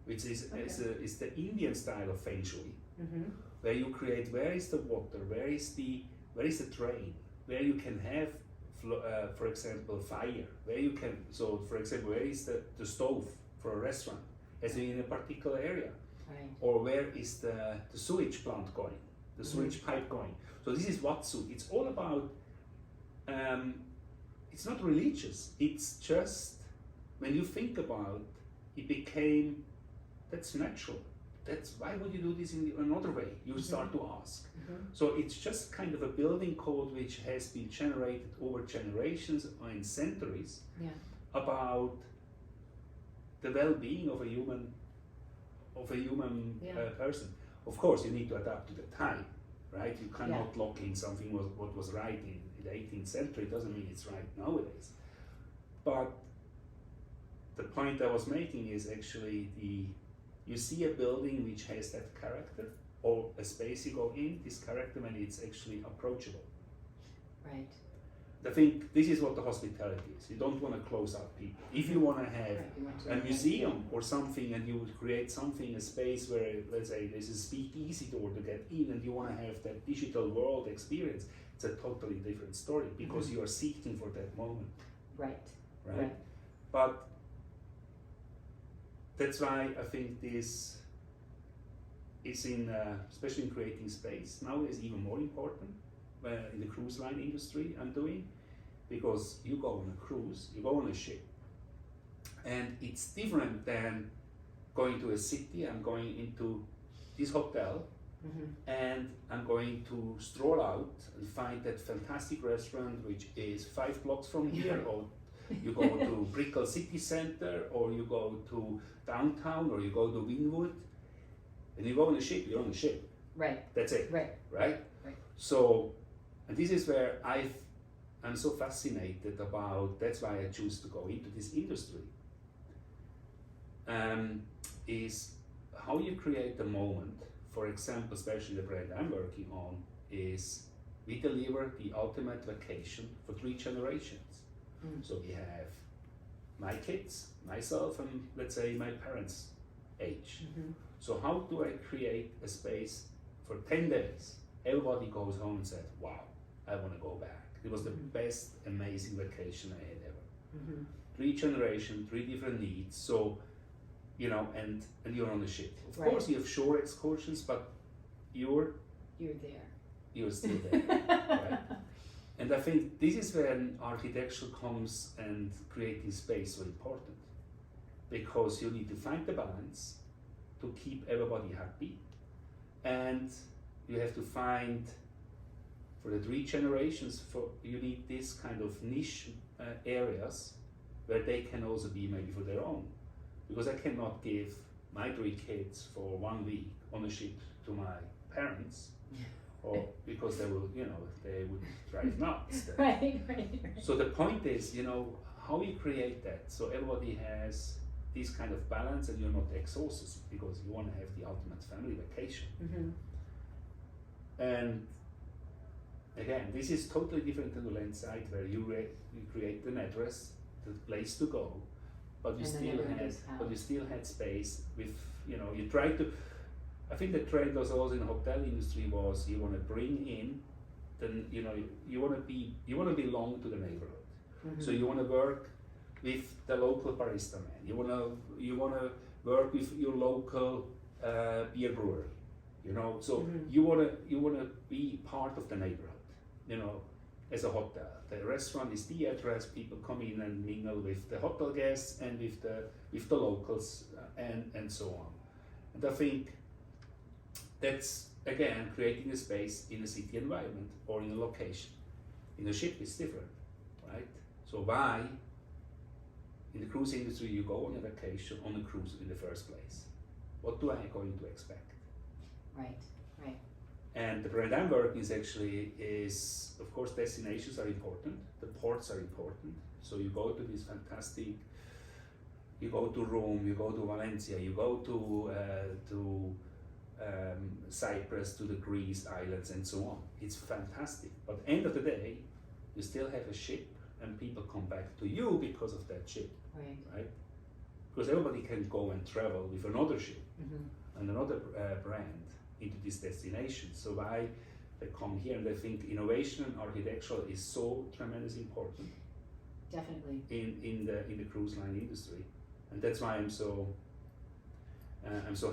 which is the Indian style of Feng Shui, where you create where is the water, where is the drain, where you can have, for example, fire, where you can, so for example, where is the stove for a restaurant, as in a particular area, or where is the sewage plant going, the sewage pipe going. So this is Vatsu. It's all about, it's not religious, it's just, when you think about it, became, that's natural. That's why would you do this in another way? You start to ask. So it's just kind of a building code which has been generated over generations or in centuries about the well-being of a human person. Of course, you need to adapt to the time, right? You cannot lock in something what was right in the 18th century. It doesn't mean it's right nowadays. But the point I was making is actually you see a building which has that character, or a space you go in, this character, when it's actually approachable. Right. I think this is what the hospitality is. You don't want to close out people. If you want to have a museum or something, and you would create something, a space where, let's say, there's a speakeasy door to get in, and you want to have that digital world experience, it's a totally different story, because you are seeking for that moment. Right. But that's why I think this is especially in creating space, now is even more important in the cruise line industry I'm doing, because you go on a cruise, you go on a ship, and it's different than going to a city. I'm going into this hotel and I'm going to stroll out and find that fantastic restaurant which is 5 blocks from here, or you go to Brickell City Center, or you go to downtown, or you go to Winwood, and you go on a ship, you're on a ship. Right. That's it. Right. So, and this is where I'm so fascinated about, that's why I choose to go into this industry, is how you create the moment. For example, especially the brand I'm working on, is we deliver the ultimate vacation for 3 generations. So we have my kids, myself, and let's say my parents' age. So how do I create a space for 10 days? Everybody goes home and said, wow, I want to go back. It was the best, amazing vacation I had ever. 3 generations, 3 different needs. So, you know, and you're on the ship. Of course, you have shore excursions, but you're there. You're still there, right? And I think this is when architecture comes and creating space so important, because you need to find the balance to keep everybody happy, and you have to find, for the 3 generations, you need this kind of niche areas where they can also be maybe for their own, because I cannot give my 3 kids for 1 week on a ship to my parents, or because they will, they would drive nuts. Right. So the point is, how you create that so everybody has this kind of balance and you're not exhausted, because you want to have the ultimate family vacation. And again, this is totally different than the land site, where you create an address, the place to go, but you still had space with, you try to. I think the trend was also in the hotel industry was you want to bring in, then you want to belong to the neighborhood. So you want to work with the local barista man. You wanna work with your local beer brewer. You know, so you wanna be part of the neighborhood. You know, as a hotel, the restaurant is the address. People come in and mingle with the hotel guests and with the locals and so on. And I think that's again creating a space in a city environment or in a location. In a ship, it's different, right? So why? In the cruise industry, you go on a vacation on a cruise in the first place. What do I going to expect? Right. And the brand I'm working is of course, destinations are important. The ports are important. So you go to this fantastic. You go to Rome. You go to Valencia. You go to Cyprus, to the Greece islands, and so on. It's fantastic. But end of the day, you still have a ship, and people come back to you because of that ship, right? Because everybody can go and travel with another ship and another brand into this destination. So why they come here, and I think innovation and architecture is so tremendously important. Definitely. In the cruise line industry, and that's why I'm so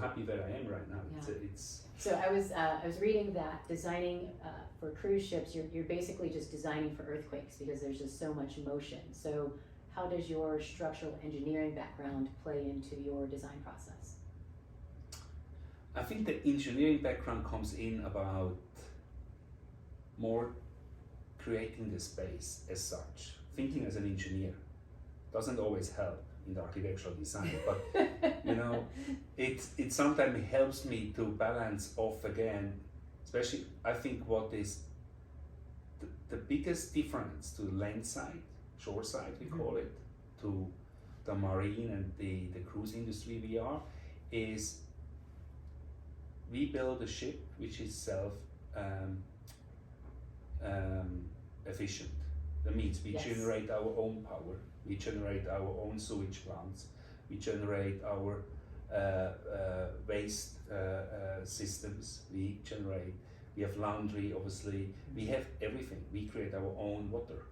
happy where I am right now. Yeah. It's So I was reading that designing for cruise ships, you're basically just designing for earthquakes because there's just so much motion. So how does your structural engineering background play into your design process? I think the engineering background comes in about more creating the space as such. Thinking as an engineer doesn't always help in the architectural design, but you know, it sometimes helps me to balance off again. Especially, I think what is the biggest difference to land side, shore side we call it, to the marine and the cruise industry is we build a ship which is self efficient. That means we generate our own power, we generate our own sewage plants, we generate our waste systems, we have laundry, obviously, we have everything. We create our own water.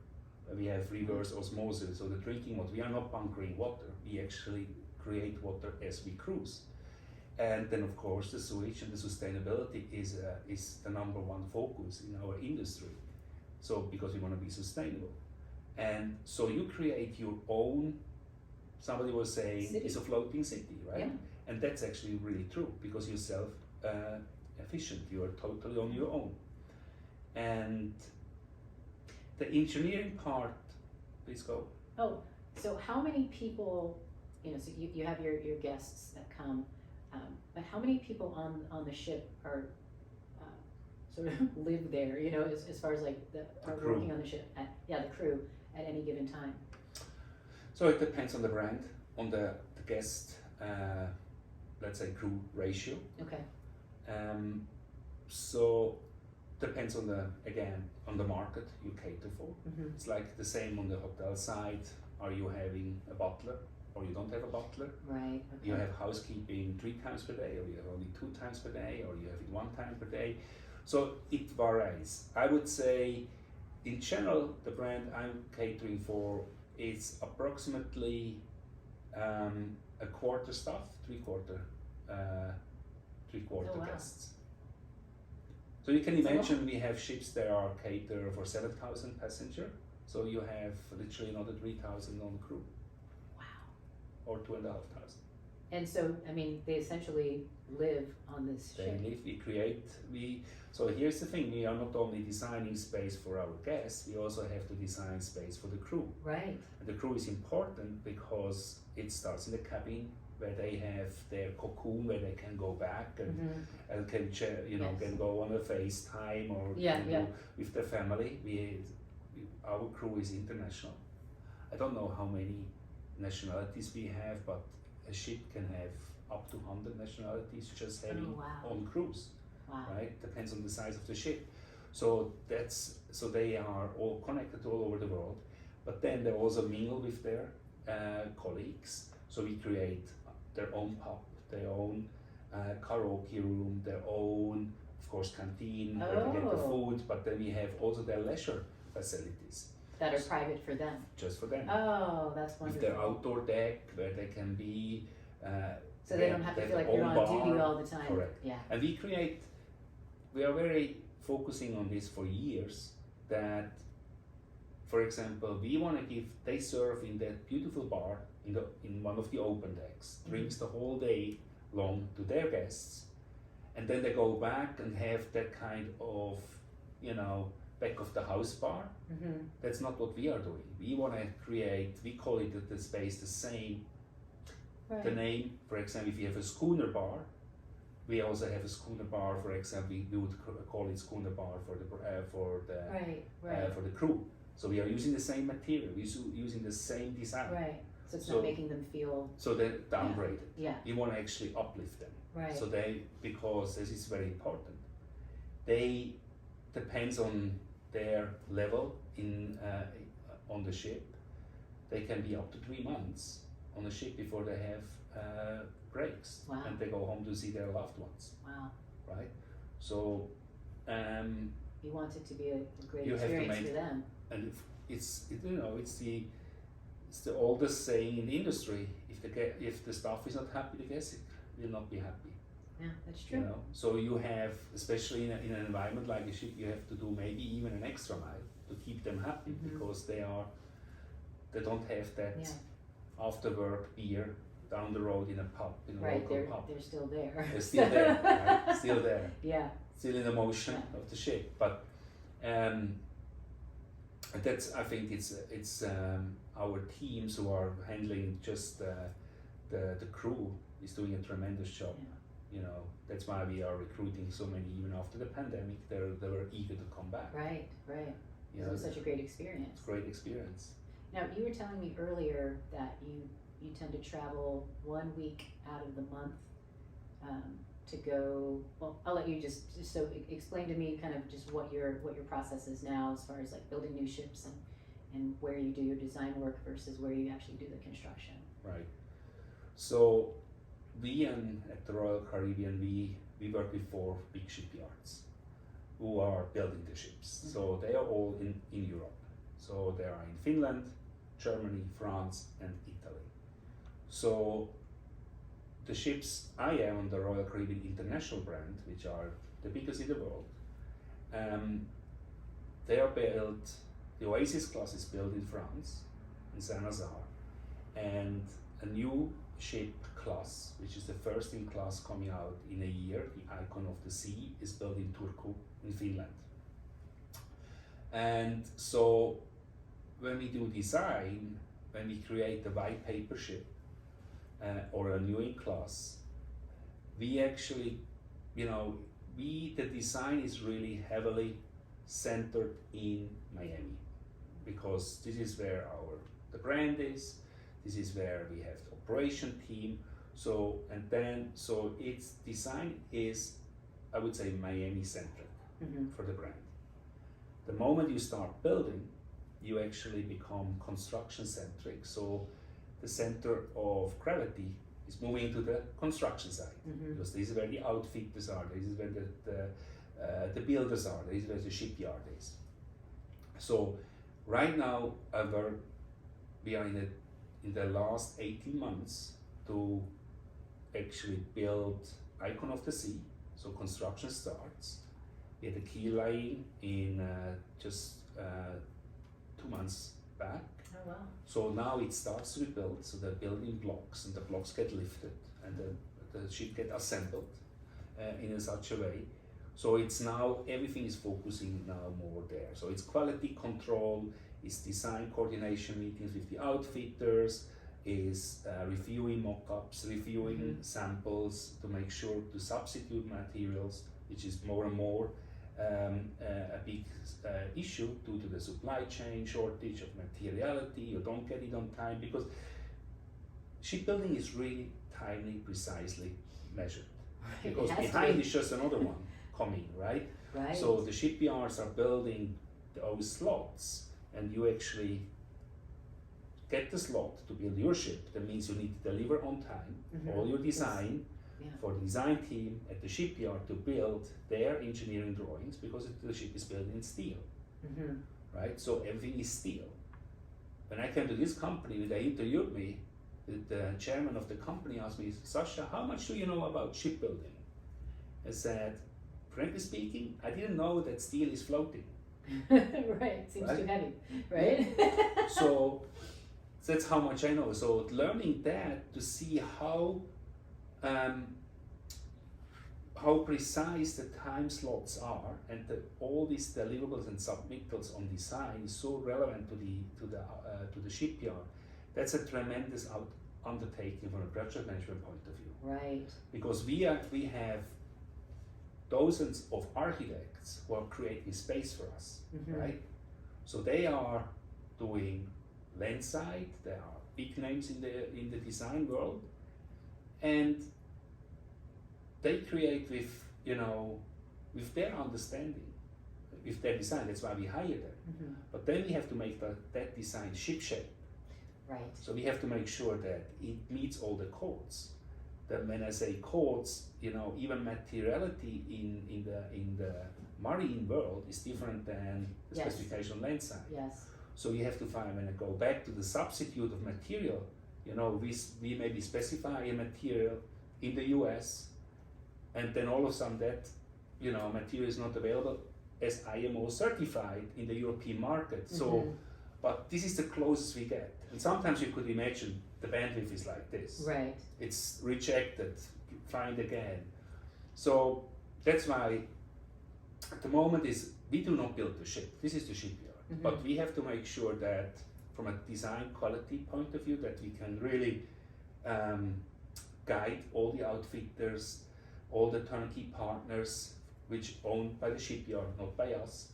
We have reverse osmosis, so the drinking water, we are not bunkering water, we actually create water as we cruise. And then of course the sewage and the sustainability is the number one focus in our industry. So because we want to be sustainable. And so you create your own, somebody was saying, city. It's a floating city, right? Yeah. And that's actually really true because you're self-efficient, you are totally on your own. And the engineering part, please go. Oh, so how many people, so you have your guests that come, but how many people on the ship are sort of live there, as far as like are crew. working on the ship, the crew at any given time? So it depends on the brand, on the guest, let's say crew ratio. Okay. So depends on the market you cater for. It's like the same on the hotel side. Are you having a butler or you don't have a butler? Right. Okay. You have housekeeping 3 times per day, or you have only 2 times per day, or you have it 1 time per day. So it varies. I would say, in general, the brand I'm catering for is approximately a quarter staff, 3/4 wow. guests. So you can imagine we have ships that are cater for 7,000 passengers. So you have literally another 3,000 on crew. Wow. Or 2,500. And so, they essentially live on this They ship. live, so here's the thing, we are not only designing space for our guests, we also have to design space for the crew. Right. And the crew is important because it starts in the cabin where they have their cocoon where they can go back and can can go on a FaceTime or do with their family. Our crew is international. I don't know how many nationalities we have, but a ship can have up to 100 nationalities just having on cruise. Wow. Right? Depends on the size of the ship. So they are all connected all over the world, but then they also mingle with their colleagues. So we create their own pub, their own karaoke room, their own, of course, canteen where they get the food, but then we have also their leisure facilities. That are private for them. just for them. Oh, that's With wonderful. their outdoor deck where they can be. So they don't have to feel like they're on duty all the time. Correct. Yeah. And we are very focusing on this for years. That, for example, we want to give. They serve in that beautiful bar in one of the open decks, drinks the whole day long to their guests, and then they go back and have that kind of, back of the house bar. That's not what we are doing. We want to create. We call it the space the same. Right. The name, for example, if you have a schooner bar, we also have a schooner bar. For example, we would call it schooner bar for the for the crew. So we are using the same material. We're using the same design. Right. So it's not making them feel. So they're downgraded. Yeah. We want to actually uplift them. Right. So because this is very important. They depends on their level on the ship. They can be up to 3 months on the ship before they have breaks. Wow. And they go home to see their loved ones. Wow. Right? So you want it to be a great you experience have to for them. And it's the oldest saying in the industry. If the staff is not happy, the guest will not be happy. Yeah, that's true. So you have, especially in an environment like a ship, you have to do maybe even an extra mile to keep them happy because they don't have that after work beer down the road in a pub, in a local pub. They're still there. They're still there, right? Still there. Yeah. Still in the motion of the ship, but I think it's our teams who are handling just the crew is doing a tremendous job. Yeah. That's why we are recruiting so many. Even after the pandemic, they were eager to come back. Right. It was such a great experience. It's a great experience. Now, you were telling me earlier that you tend to travel 1 week out of the month to go. Well, I'll let you just so explain to me kind of just what your process is now as far as like building new ships and where you do your design work versus where you actually do the construction. Right. So we at the Royal Caribbean we work with 4 big shipyards who are building the ships. So they are all in Europe. So they are in Finland, Germany, France, and Italy. So the ships I am on the Royal Caribbean International brand, which are the biggest in the world, they are built. The Oasis class is built in France, in Saint-Nazaire, and a new ship class, which is the first in class coming out in a year, the Icon of the Sea, is built in Turku in Finland. And so when we do design, when we create the white paper ship or a new in class, we actually, the design is really heavily centered in Miami, because this is where the brand is, this is where we have the operation team. So its design is, I would say, Miami centric for the brand. The moment you start building, you actually become construction centric. So the center of gravity is moving to the construction side, because this is where the outfitters are, this is where the builders are, this is where the shipyard is. So right now we are in the last 18 months to actually build Icon of the Sea. So construction starts. We had the key laying in just 2 months back. Oh wow. So now it starts to be built, so they're building blocks and the blocks get lifted and the ship get assembled in such a way. So it's now, everything is focusing now more there. So it's quality control, it's design coordination meetings with the outfitters, is reviewing mock-ups, reviewing samples to make sure to substitute materials, which is more and more a big issue due to the supply chain shortage of materiality. You don't get it on time, because shipbuilding is really timely, precisely measured. Because behind is just another one coming, right? Right. So the shipyards are building those slots, and you actually get the slot to build your ship. That means you need to deliver on time all your design for the design team at the shipyard to build their engineering drawings, because the ship is built in steel. right? So everything is steel. When I came to this company, they interviewed me, the chairman of the company asked me, Sascha, how much do you know about shipbuilding? I said, frankly speaking, I didn't know that steel is floating. Right, seems too heavy, right? So that's how much I know. So learning that to see how precise the time slots are and all these deliverables and submittals on design is so relevant to the shipyard. That's a tremendous undertaking from a project management point of view. Right. Because we have dozens of architects who are creating space for us, right? So they are doing landside. There are big names in the design world, and they create with their understanding, with their design. That's why we hire them. But then we have to make that design shipshape. Right. So we have to make sure that it meets all the codes. That when I say codes, even materiality in the marine world is different than the specification landside. Yes. So you have to find, when I go back to the substitute of material, we maybe specify a material in the US, and then all of a sudden that material is not available as IMO certified in the European market. So, but this is the closest we get. And sometimes you could imagine the bandwidth is like this. Right. It's rejected, find again. So that's why at the moment we do not build the ship. This is the shipyard. But we have to make sure that from a design quality point of view that we can really guide all the outfitters, all the turnkey partners, which owned by the shipyard, not by us.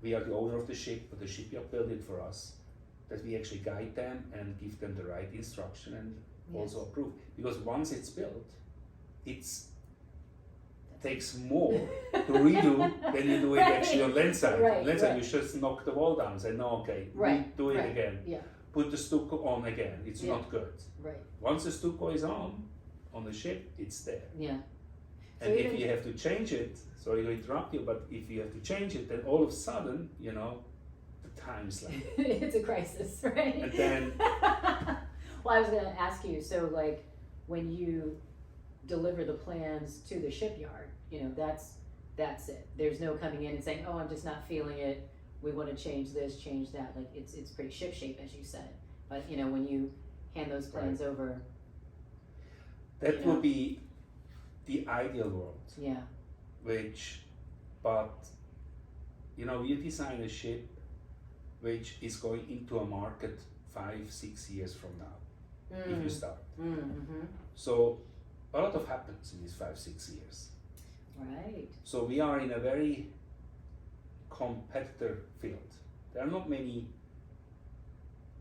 We are the owner of the ship, but the shipyard built it for us. That we actually guide them and give them the right instruction and also approve. Because once it's built, it takes more to redo than you do it actually on landside. Landside, you just knock the wall down and say, no, okay, do it again. Yeah. Put the stucco on again. It's not good. Right. Once the stucco is on the ship, it's there. Yeah. And so if you have to change it, sorry to interrupt you, but if you have to change it, then all of a sudden, the time's like it's a crisis, right? And then well, I was going to ask you, so like when you deliver the plans to the shipyard, that's it. There's no coming in and saying, oh, I'm just not feeling it. We want to change this, change that. Like it's pretty ship shape, as you said. But when you hand those plans over, that would be the ideal world. Yeah. But you design a ship which is going into a market 5-6 years from now, if you start. So a lot of happens in these 5-6 years. Right. So we are in a very competitor field. There are not many.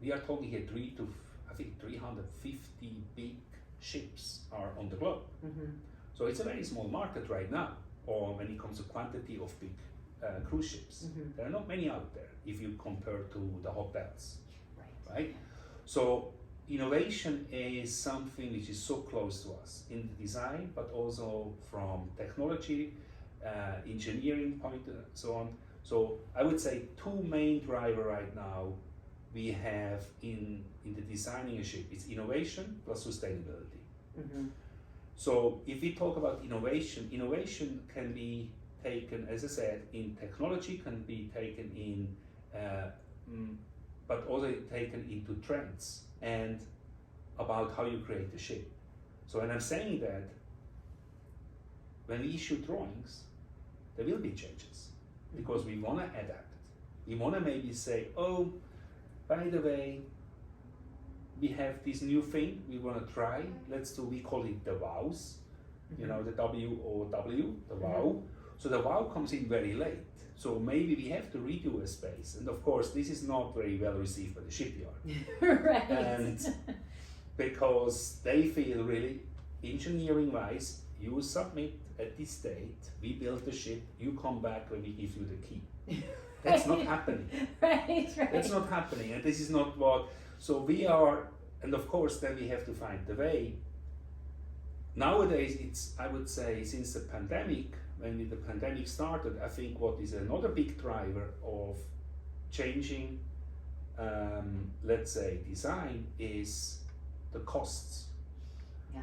We are talking here 350 big ships are on the globe. So it's a very small market right now, or when it comes to quantity of big cruise ships. There are not many out there if you compare to the hotels, right? So innovation is something which is so close to us in the design, but also from technology, engineering point, and so on. So I would say two main drivers right now we have in the designing a ship. It's innovation plus sustainability. So if we talk about innovation can be taken, as I said, in technology, can be taken in, but also taken into trends and about how you create the ship. So when I'm saying that, when we issue drawings, there will be changes because we want to adapt. We want to maybe say, oh, by the way, we have this new thing we want to try. We call it the wows, the W-O-W, the wow. So the wow comes in very late. So maybe we have to redo a space. And of course, this is not very well received by the shipyard. Right. And because they feel really, engineering-wise, you submit at this date, we build the ship, you come back when we give you the key. That's not happening. Right. That's not happening, and this is not what. So we are, and of course, then we have to find the way. Nowadays, I would say, since the pandemic, when the pandemic started, I think what is another big driver of changing, let's say, design is the costs. Yeah.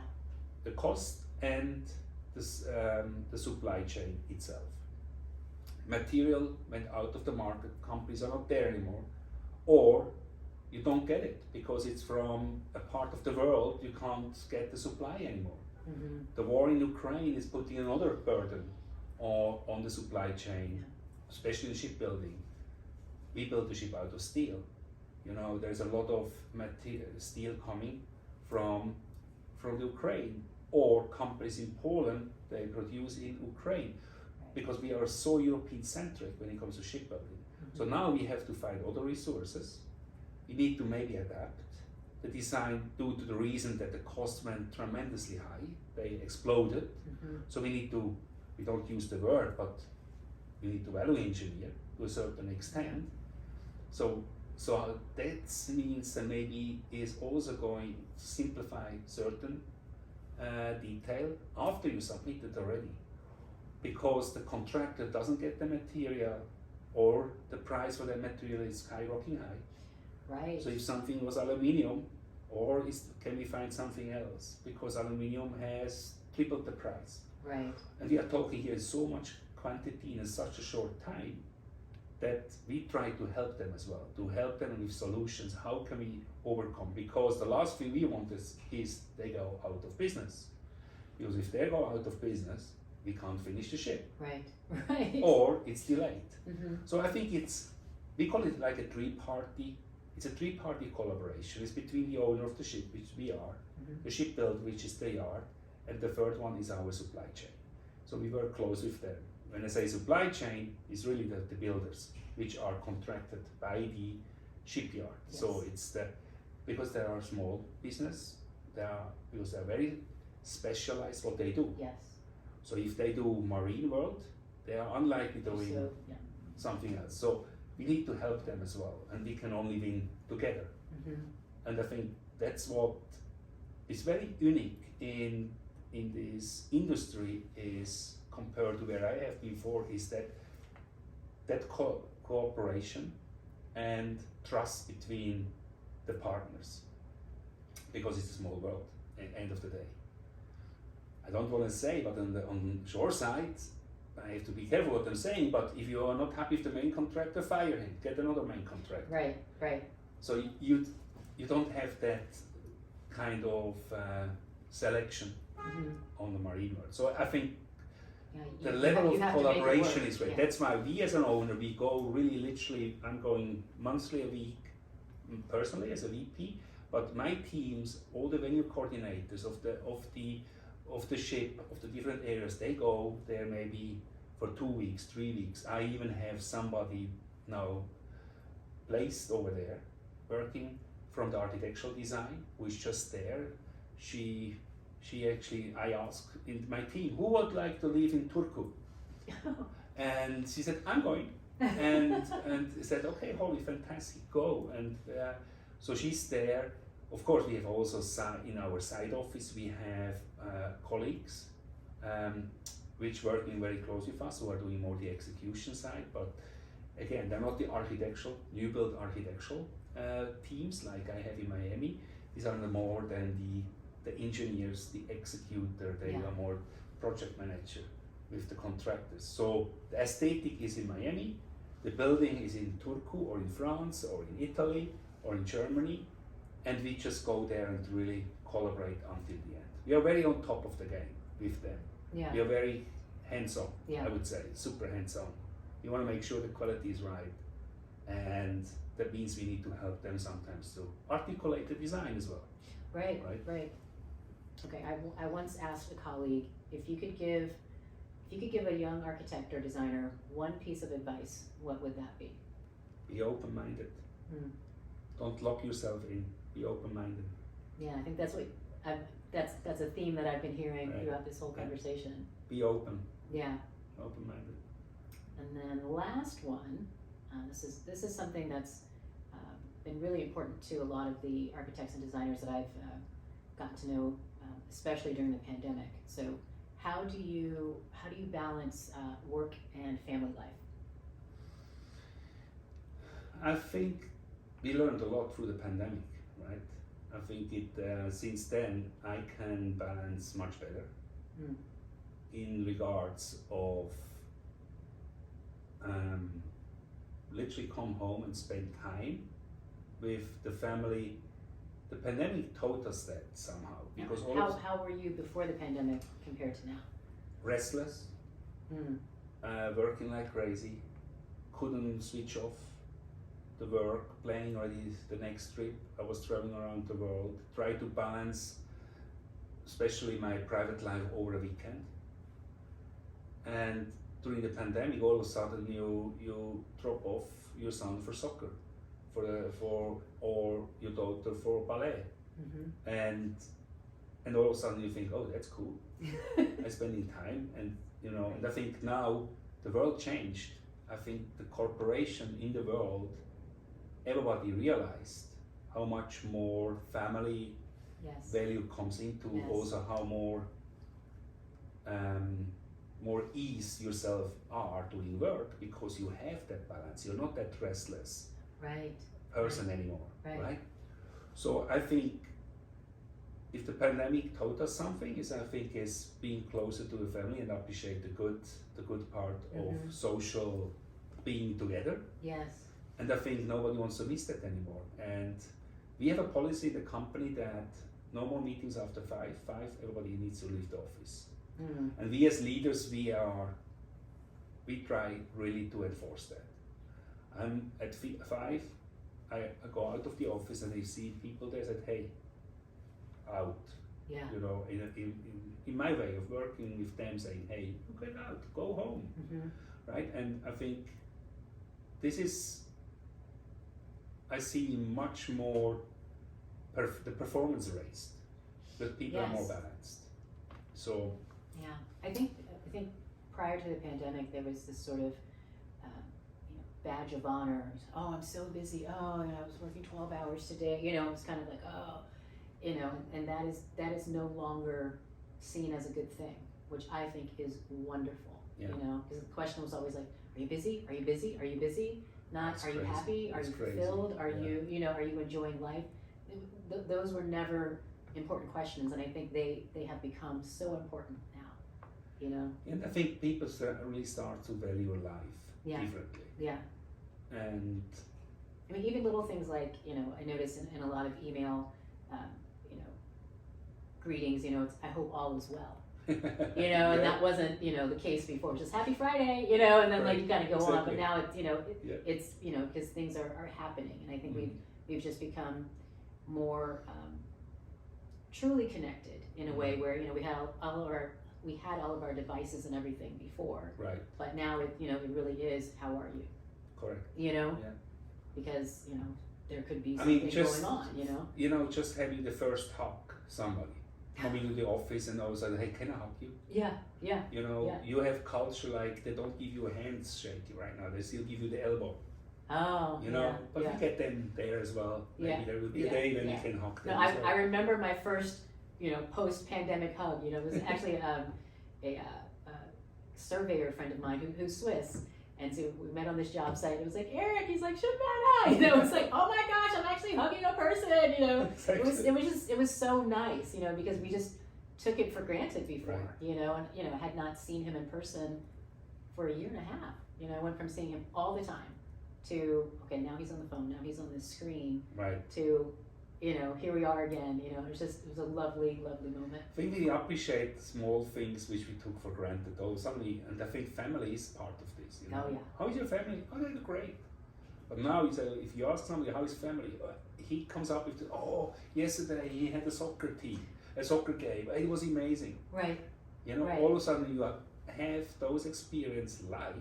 The cost and the supply chain itself. Material went out of the market, companies are not there anymore, or you don't get it because it's from a part of the world you can't get the supply anymore. Mm-hmm. The war in Ukraine is putting another burden on the supply chain, Yeah. especially in shipbuilding. We build the ship out of steel. You know, there's a lot of steel coming from Ukraine, or companies in Poland, they produce in Ukraine, because we are so European centric when it comes to shipbuilding. Mm-hmm. So now we have to find other resources. We need to maybe adapt the design due to the reason that the costs went tremendously high. They exploded. Mm-hmm. So we don't use the word, but we need to value engineer to a certain extent. So that means that maybe is also going to simplify certain detail after you submit it already, because the contractor doesn't get the material, or the price for that material is skyrocketing high. Right. So if something was aluminium, or can we find something else? Because aluminium has tripled the price. Right. And we are talking here so much quantity in such a short time that we try to help them as well, to help them with solutions. How can we overcome? Because the last thing we want is they go out of business. Because if they go out of business, we can't finish the ship. Right. Right. Or it's delayed. Mm-hmm. So I think we call it like it's a three-party collaboration. It's between the owner of the ship, which we are, Mm-hmm. the shipbuilder, which is the yard, and the third one is our supply chain. So we work close with them. When I say supply chain, it's really the builders, which are contracted by the shipyard. Yes. So it's because they are small business, because they're very specialized what they do. Yes. So if they do marine world, they are unlikely doing So, yeah. something else. So we need to help them as well, and we can only win together. Mm-hmm. And I think that's what is very unique in this industry is compared to where I have before, is that cooperation and trust between the partners, because it's a small world at the end of the day. I don't want to say, but on the shore side, I have to be careful what I'm saying, but if you are not happy with the main contractor, fire him, get another main contractor. Right. Right. So you don't have that kind of selection Mm-hmm. on the marine world. So I think Yeah, the you level have of to make it collaboration work. is great. Yeah. That's why we as an owner, we go really literally, I'm going monthly a week personally as a VP, but my teams, all the venue coordinators of the ship, of the different areas, they go there maybe for 2 weeks, 3 weeks. I even have somebody now placed over there working from the architectural design, who is just there. She actually, I asked in my team, who would like to live in Turku? And she said, I'm going. and said, okay, Holly, fantastic, go. And so she's there. Of course, we have also in our side office, we have colleagues which working very close with us, who are doing more the execution side. But again, they're not the new build architectural teams like I have in Miami. These are more than the engineers, the executor, they are more project manager with the contractors. So the aesthetic is in Miami, the building is in Turku or in France or in Italy or in Germany, and we just go there and really collaborate until the end. We are very on top of the game with them. Yeah. We are very hands-on, Yeah. I would say, super hands-on. We want to make sure the quality is right, and that means we need to help them sometimes to articulate the design as well. Right. Right. Right. Okay. I once asked a colleague if you could give a young architect or designer one piece of advice, what would that be? Be open-minded. Hmm. Don't lock yourself in. Be open-minded. Yeah, I think that's that's a theme that I've been hearing Right. throughout this whole Yeah. conversation. Be open. Yeah. Open-minded. And then the last one, this is something that's been really important to a lot of the architects and designers that I've gotten to know, especially during the pandemic. So, how do you balance work and family life? I think we learned a lot through the pandemic, right? I think since then I can balance much better in regards of literally come home and spend time with the family. The pandemic taught us that somehow because How were you before the pandemic compared to now? Restless, working like crazy, couldn't switch off the work, planning already the next trip. I was traveling around the world, try to balance especially my private life over the weekend. And during the pandemic, all of a sudden you drop off your son for soccer, or your daughter for ballet, and all of a sudden you think, oh, that's cool. I'm spending time, and and I think now the world changed. I think the corporation in the world, everybody realized how much more family value comes into, also how more ease yourself are doing work because you have that balance. You're not that restless person anymore, right? So I think if the pandemic taught us something, is being closer to the family and appreciate the good part of social being together. Yes. And I think nobody wants to miss that anymore. And we have a policy in the company that no more meetings after 5. Everybody needs to leave the office. And we as leaders, we try really to enforce that. I'm at 5, I go out of the office and I see people there said, hey, out. Yeah. In my way of working with them, saying, hey, get out, go home, right? And I think I see much more the performance raised, that people are more balanced. So. Yeah, I think prior to the pandemic, there was this sort of badge of honor. Oh, I'm so busy. Oh, I was working 12 hours today. It was kind of like, oh, and that is no longer seen as a good thing, which I think is wonderful. Yeah. Because the question was always like, are you busy? Are you busy? Are you busy? Not, That's are you crazy. happy? Are That's you crazy. fulfilled? Are you are you enjoying life? Those were never important questions, and I think they have become so important now. And I think people really start to value life differently. Yeah. And I mean, even little things like, I notice in a lot of email, greetings, it's, I hope all is well. And that wasn't, the case before. Just happy Friday, and then like you gotta go on. But now it's, it's, because things are happening, and I think we've just become more truly connected in a way where we had all of our devices and everything before. Right. But now it really is, how are you? Correct. Because there could be something going on. Just having the first hug, somebody coming to the office and all of a sudden, hey, can I hug you? Yeah. You have culture like they don't give you a handshake right now. They still give you the elbow. Oh. But we get them there as well. Maybe there will be a day when we can hug them. No, I remember my first, post-pandemic hug. It was actually a surveyor friend of mine who's Swiss. And so we met on this job site. It was like, Eric, he's like, Shabana. It's like, oh my gosh, I'm actually hugging a person. Exactly. It was so nice, because we just took it for granted before, and I had not seen him in person for a year and a half. I went from seeing him all the time to, okay, now he's on the phone, now he's on the screen, to, here we are again. It was a lovely, lovely moment. I think we appreciate small things which we took for granted. Suddenly, and I think family is part of this. Oh yeah. How is your family? Oh, they're great. But now if you ask somebody how is family, he comes up with, yesterday he had a soccer game. It was amazing. Right. All of a sudden you have those experiences live,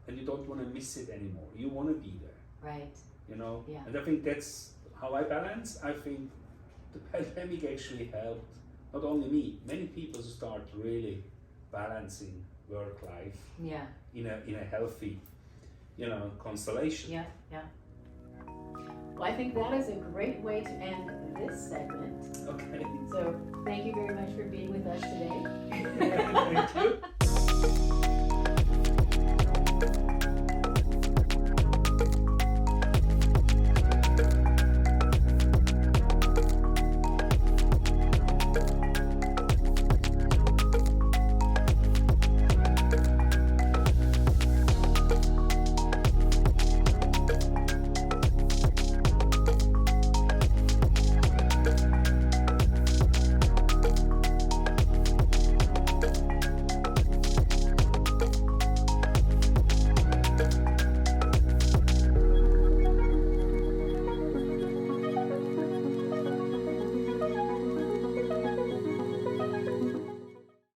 and you don't want to miss it anymore. You want to be there. Right. Yeah. And I think that's how I balance. I think the pandemic actually helped not only me, many people start really balancing work life in a healthy constellation. Yeah. Well, I think that is a great way to end this segment. Okay. So thank you very much for being with us today. Thank you.